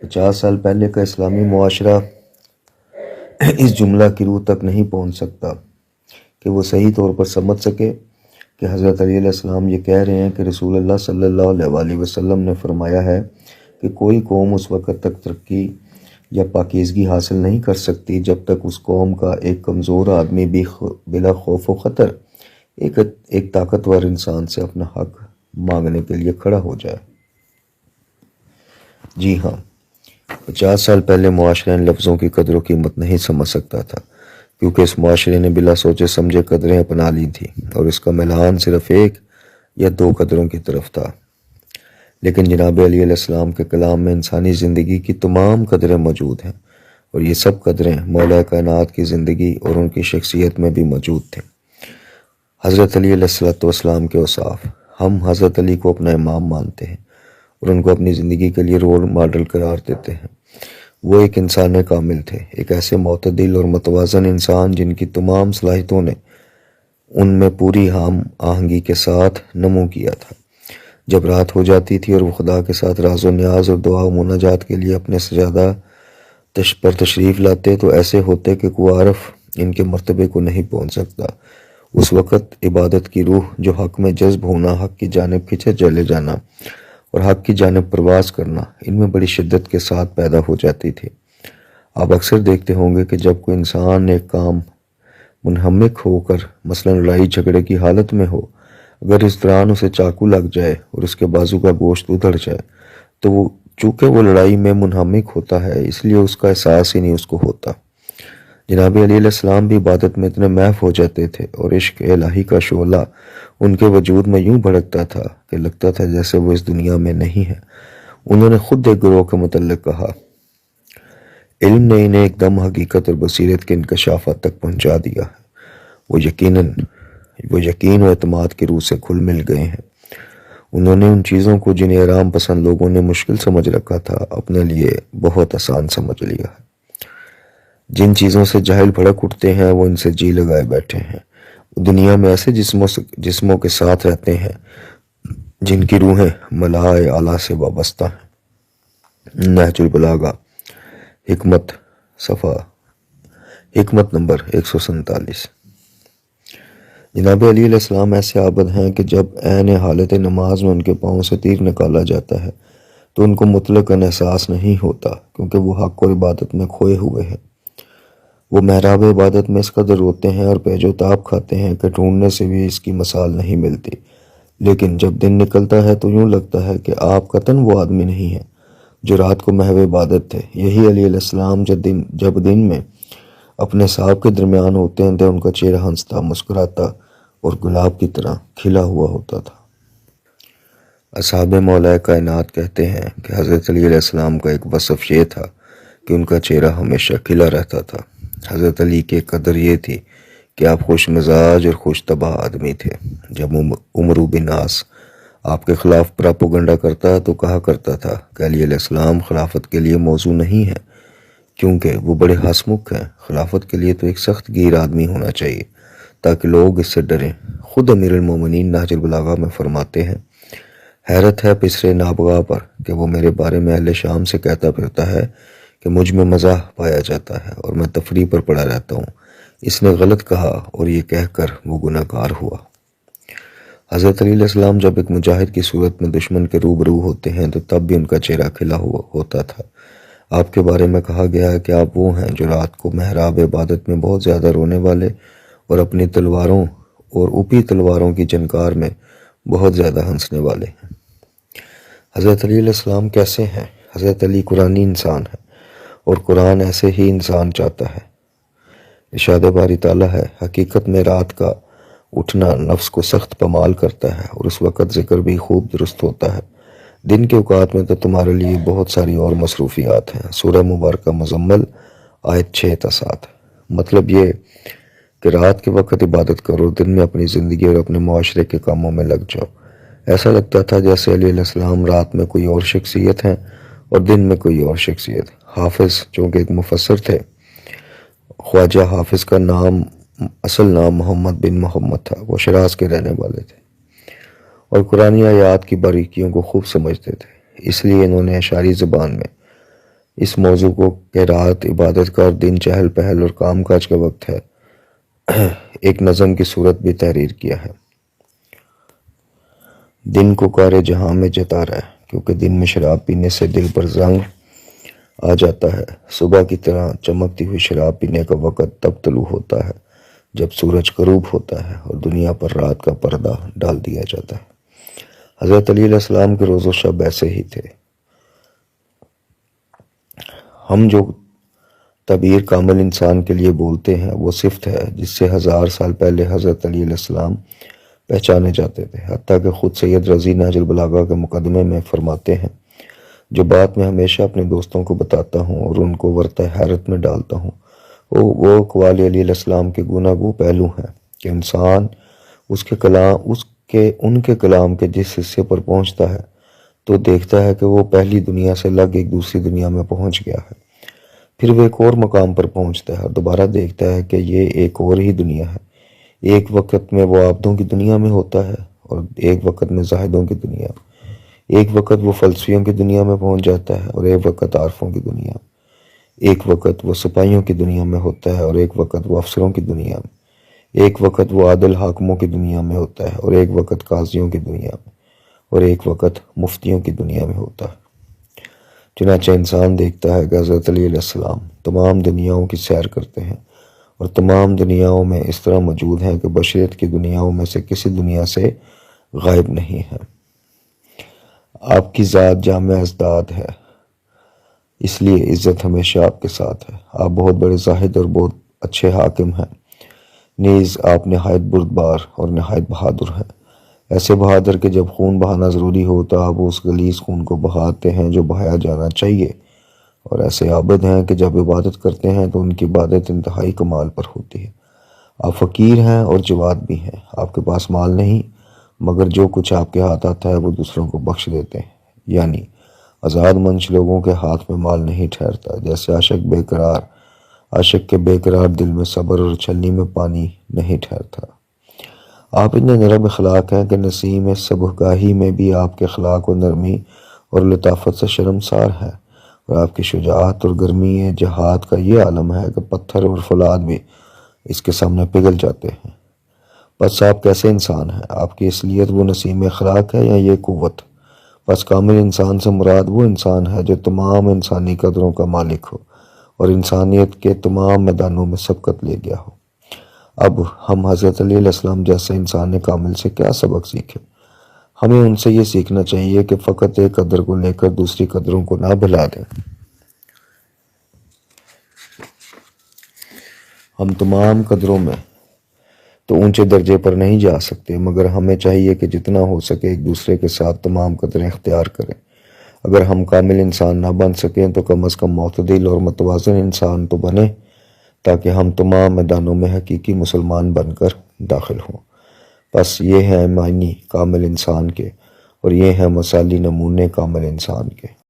50 سال پہلے کا اسلامی معاشرہ اس جملہ کی روح تک نہیں پہنچ سکتا کہ وہ صحیح طور پر سمجھ سکے کہ حضرت علی علیہ السلام یہ کہہ رہے ہیں کہ رسول اللہ صلی اللہ علیہ وآلہ وسلم نے فرمایا ہے کہ کوئی قوم اس وقت تک ترقی یا پاکیزگی حاصل نہیں کر سکتی جب تک اس قوم کا ایک کمزور آدمی بھی بلا خوف و خطر ایک طاقتور انسان سے اپنا حق مانگنے کے لیے کھڑا ہو جائے۔ جی ہاں، 50 سال پہلے معاشرہ ان لفظوں کی قدر و قیمت نہیں سمجھ سکتا تھا، کیونکہ اس معاشرے نے بلا سوچے سمجھے قدریں اپنا لی تھیں اور اس کا میلان صرف ایک یا دو قدروں کی طرف تھا۔ لیکن جناب علی علیہ السلام کے کلام میں انسانی زندگی کی تمام قدریں موجود ہیں، اور یہ سب قدریں مولا کائنات کی زندگی اور ان کی شخصیت میں بھی موجود تھیں۔ حضرت علی علیہ السلام کے اوصاف: ہم حضرت علی کو اپنا امام مانتے ہیں اور ان کو اپنی زندگی کے لیے رول ماڈل قرار دیتے ہیں۔ وہ ایک انسان کامل تھے، ایک ایسے معتدل اور متوازن انسان جن کی تمام صلاحیتوں نے ان میں پوری ہم آہنگی کے ساتھ نمو کیا تھا۔ جب رات ہو جاتی تھی اور وہ خدا کے ساتھ راز و نیاز اور دعا و مناجات کے لیے اپنے سجادہ پر تشریف لاتے تو ایسے ہوتے کہ کوئی عارف ان کے مرتبے کو نہیں پہنچ سکتا۔ اس وقت عبادت کی روح جو حق میں جذب ہونا، حق کی جانب کھنچے چلے جانا اور حق کی جانب پرواز کرنا ان میں بڑی شدت کے ساتھ پیدا ہو جاتی تھی۔ آپ اکثر دیکھتے ہوں گے کہ جب کوئی انسان ایک کام منہمک ہو کر مثلا لڑائی جھگڑے کی حالت میں ہو، اگر اس دوران اسے چاقو لگ جائے اور اس کے بازو کا گوشت ادھڑ جائے تو چونکہ وہ لڑائی میں منہمک ہوتا ہے اس لیے اس کا احساس ہی نہیں اس کو ہوتا۔ جناب علی علیہ السلام بھی عبادت میں اتنے محو ہو جاتے تھے اور عشق الہی کا شعلہ ان کے وجود میں یوں بھڑکتا تھا کہ لگتا تھا جیسے وہ اس دنیا میں نہیں ہے۔ انہوں نے خود ایک گروہ کے متعلق کہا، علم نے انہیں ایک دم حقیقت اور بصیرت کے انکشافات تک پہنچا دیا ہے۔ وہ یقین و اعتماد کی روح سے کھل مل گئے ہیں۔ انہوں نے ان چیزوں کو جنہیں آرام پسند لوگوں نے مشکل سمجھ رکھا تھا اپنے لیے بہت آسان سمجھ لیا ہے۔ جن چیزوں سے جاہل بھڑک اٹھتے ہیں وہ ان سے جی لگائے بیٹھے ہیں۔ وہ دنیا میں ایسے جسموں کے ساتھ رہتے ہیں جن کی روحیں ملائے اعلیٰ سے وابستہ ہیں۔ نہج البلاغہ حکمت نمبر 147۔ جناب علی علیہ السلام ایسے عابد ہیں کہ جب عین حالت نماز میں ان کے پاؤں سے تیر نکالا جاتا ہے تو ان کو مطلقاً احساس نہیں ہوتا، کیونکہ وہ حق اور عبادت میں کھوئے ہوئے ہیں۔ وہ محراب عبادت میں اس قدر روتے ہیں اور پیچ و تاب کھاتے ہیں کہ ڈھونڈنے سے بھی اس کی مثال نہیں ملتی، لیکن جب دن نکلتا ہے تو یوں لگتا ہے کہ آپ قطعاً وہ آدمی نہیں ہیں جو رات کو محو عبادت تھے۔ یہی علی علیہ السلام جب دن میں اپنے صاحب کے درمیان ہوتے ہیں تو ان کا چہرہ ہنستا، مسکراتا اور گلاب کی طرح کھلا ہوا ہوتا تھا۔ اصحاب مولا کائنات کہتے ہیں کہ حضرت علی علیہ السلام کا ایک وصف یہ تھا کہ ان کا چہرہ ہمیشہ کھلا رہتا تھا۔ حضرت علی کی قدر یہ تھی کہ آپ خوش مزاج اور خوش طبع آدمی تھے۔ جب عمرو بن عاص آپ کے خلاف پراپوگنڈا کرتا تو کہا کرتا تھا کہ علی علیہ السلام خلافت کے لیے موزوں نہیں ہے، کیونکہ وہ بڑے ہنسمکھ ہیں۔ خلافت کے لیے تو ایک سخت گیر آدمی ہونا چاہیے تاکہ لوگ اس سے ڈریں۔ خود امیر المومنین نہج البلاغہ میں فرماتے ہیں، حیرت ہے پسرے نابغہ پر کہ وہ میرے بارے میں اہل شام سے کہتا پھرتا ہے کہ مجھ میں مزاح پایا جاتا ہے اور میں تفریح پر پڑا رہتا ہوں۔ اس نے غلط کہا اور یہ کہہ کر وہ گناہ گار ہوا۔ حضرت علی علیہ السلام جب ایک مجاہد کی صورت میں دشمن کے روبرو ہوتے ہیں تو تب بھی ان کا چہرہ کھلا ہوا ہوتا تھا۔ آپ کے بارے میں کہا گیا ہے کہ آپ وہ ہیں جو رات کو محراب عبادت میں بہت زیادہ رونے والے اور اپنی تلواروں اور اوپی تلواروں کی جنکار میں بہت زیادہ ہنسنے والے ہیں۔ حضرت علی علیہ السلام کیسے ہیں؟ حضرت علی قرآنی انسان ہے اور قرآن ایسے ہی انسان چاہتا ہے۔ ارشاد باری تعالیٰ ہے، حقیقت میں رات کا اٹھنا نفس کو سخت پامال کرتا ہے اور اس وقت ذکر بھی خوب درست ہوتا ہے۔ دن کے اوقات میں تو تمہارے لیے بہت ساری اور مصروفیات ہیں۔ سورہ مبارکہ مزمل آیت 6-7۔ مطلب یہ کہ رات کے وقت عبادت کرو، دن میں اپنی زندگی اور اپنے معاشرے کے کاموں میں لگ جاؤ۔ ایسا لگتا تھا جیسے علی علیہ السلام رات میں کوئی اور شخصیت ہیں اور دن میں کوئی اور شخصیت۔ حافظ چونکہ ایک مفسر تھے، خواجہ حافظ کا اصل نام محمد بن محمد تھا۔ وہ شیراز کے رہنے والے تھے اور قرآنی آیات کی باریکیوں کو خوب سمجھتے تھے، اس لیے انہوں نے اشعری زبان میں اس موضوع کو کہ رات عبادت کا اور دن چہل پہل اور کام کاج کا وقت ہے ایک نظم کی صورت بھی تحریر کیا ہے۔ دن کو کار جہاں میں جتا رہا ہے، کیونکہ دن میں شراب پینے سے دل پر زنگ آ جاتا ہے۔ صبح کی طرح چمکتی ہوئی شراب پینے کا وقت تب طلوع ہوتا ہے جب سورج غروب ہوتا ہے اور دنیا پر رات کا پردہ ڈال دیا جاتا ہے۔ حضرت علی علیہ السلام کے روز و شب ایسے ہی تھے۔ ہم جو تعبیر کامل انسان کے لیے بولتے ہیں وہ صفت ہے جس سے 1000 سال پہلے حضرت علی علیہ السلام پہچانے جاتے تھے۔ حتیٰ کہ خود سید رضی نہج البلاغہ کے مقدمے میں فرماتے ہیں، جو بات میں ہمیشہ اپنے دوستوں کو بتاتا ہوں اور ان کو ورطہ حیرت میں ڈالتا ہوں، وہ اقوال علی علیہ السلام کے گوناگو پہلو ہیں کہ انسان ان کے کلام کے جس حصے پر پہنچتا ہے تو دیکھتا ہے کہ وہ پہلی دنیا سے الگ ایک دوسری دنیا میں پہنچ گیا ہے۔ پھر وہ ایک اور مقام پر پہنچتا ہے اور دوبارہ دیکھتا ہے کہ یہ ایک اور ہی دنیا ہے۔ ایک وقت میں وہ عابدوں کی دنیا میں ہوتا ہے اور ایک وقت میں زاہدوں کی دنیا میں۔ ایک وقت وہ فلسفیوں کی دنیا میں پہنچ جاتا ہے اور ایک وقت عارفوں کی دنیا میں۔ ایک وقت وہ سپاہیوں کی دنیا میں ہوتا ہے اور ایک وقت وہ افسروں کی دنیا میں۔ ایک وقت وہ عادل حاکموں کی دنیا میں ہوتا ہے اور ایک وقت قاضیوں کی دنیا میں اور ایک وقت مفتیوں کی دنیا میں ہوتا ہے۔ چنانچہ انسان دیکھتا ہے کہ حضرت علی علیہ السلام تمام دنیاؤں کی سیر کرتے ہیں اور تمام دنیاؤں میں اس طرح موجود ہیں کہ بشریت کی دنیاؤں میں سے کسی دنیا سے غائب نہیں ہے۔ آپ کی ذات جامع ازداد ہے، اس لیے عزت ہمیشہ آپ کے ساتھ ہے۔ آپ بہت بڑے زاہد اور بہت اچھے حاکم ہیں، نیز آپ نہایت بردبار اور نہایت بہادر ہیں، ایسے بہادر کہ جب خون بہانا ضروری ہو تو آپ اس غلیظ خون کو بہاتے ہیں جو بہایا جانا چاہیے، اور ایسے عابد ہیں کہ جب عبادت کرتے ہیں تو ان کی عبادت انتہائی کمال پر ہوتی ہے۔ آپ فقیر ہیں اور جواد بھی ہیں، آپ کے پاس مال نہیں، مگر جو کچھ آپ کے ہاتھ آتا ہے وہ دوسروں کو بخش دیتے ہیں، یعنی آزاد منش لوگوں کے ہاتھ میں مال نہیں ٹھہرتا، جیسے عاشق کے بے قرار دل میں صبر اور چھلنی میں پانی نہیں ٹھہرتا۔ آپ اتنے نرم اخلاق ہیں کہ نسیم صبحگاہی میں بھی آپ کے اخلاق و نرمی اور لطافت سے شرمسار ہے، اور آپ کی شجاعت اور گرمی جہاد کا یہ عالم ہے کہ پتھر اور فولاد بھی اس کے سامنے پگھل جاتے ہیں۔ بس آپ کیسے انسان ہیں؟ آپ کی اصلیت وہ نسیم اخلاق ہے یا یہ قوت؟ بس کامل انسان سے مراد وہ انسان ہے جو تمام انسانی قدروں کا مالک ہو اور انسانیت کے تمام میدانوں میں سبقت لے گیا ہو۔ اب ہم حضرت علیہ السلام جیسے انسان کامل سے کیا سبق سیکھیں؟ ہمیں ان سے یہ سیکھنا چاہیے کہ فقط ایک قدر کو لے کر دوسری قدروں کو نہ بھلا دیں۔ ہم تمام قدروں میں تو اونچے درجے پر نہیں جا سکتے، مگر ہمیں چاہیے کہ جتنا ہو سکے ایک دوسرے کے ساتھ تمام قدریں اختیار کریں۔ اگر ہم کامل انسان نہ بن سکیں تو کم از کم معتدل اور متوازن انسان تو بنیں، تاکہ ہم تمام میدانوں میں حقیقی مسلمان بن کر داخل ہوں۔ بس یہ ہیں معنی کامل انسان کے، اور یہ ہیں مثالی نمونے کامل انسان کے۔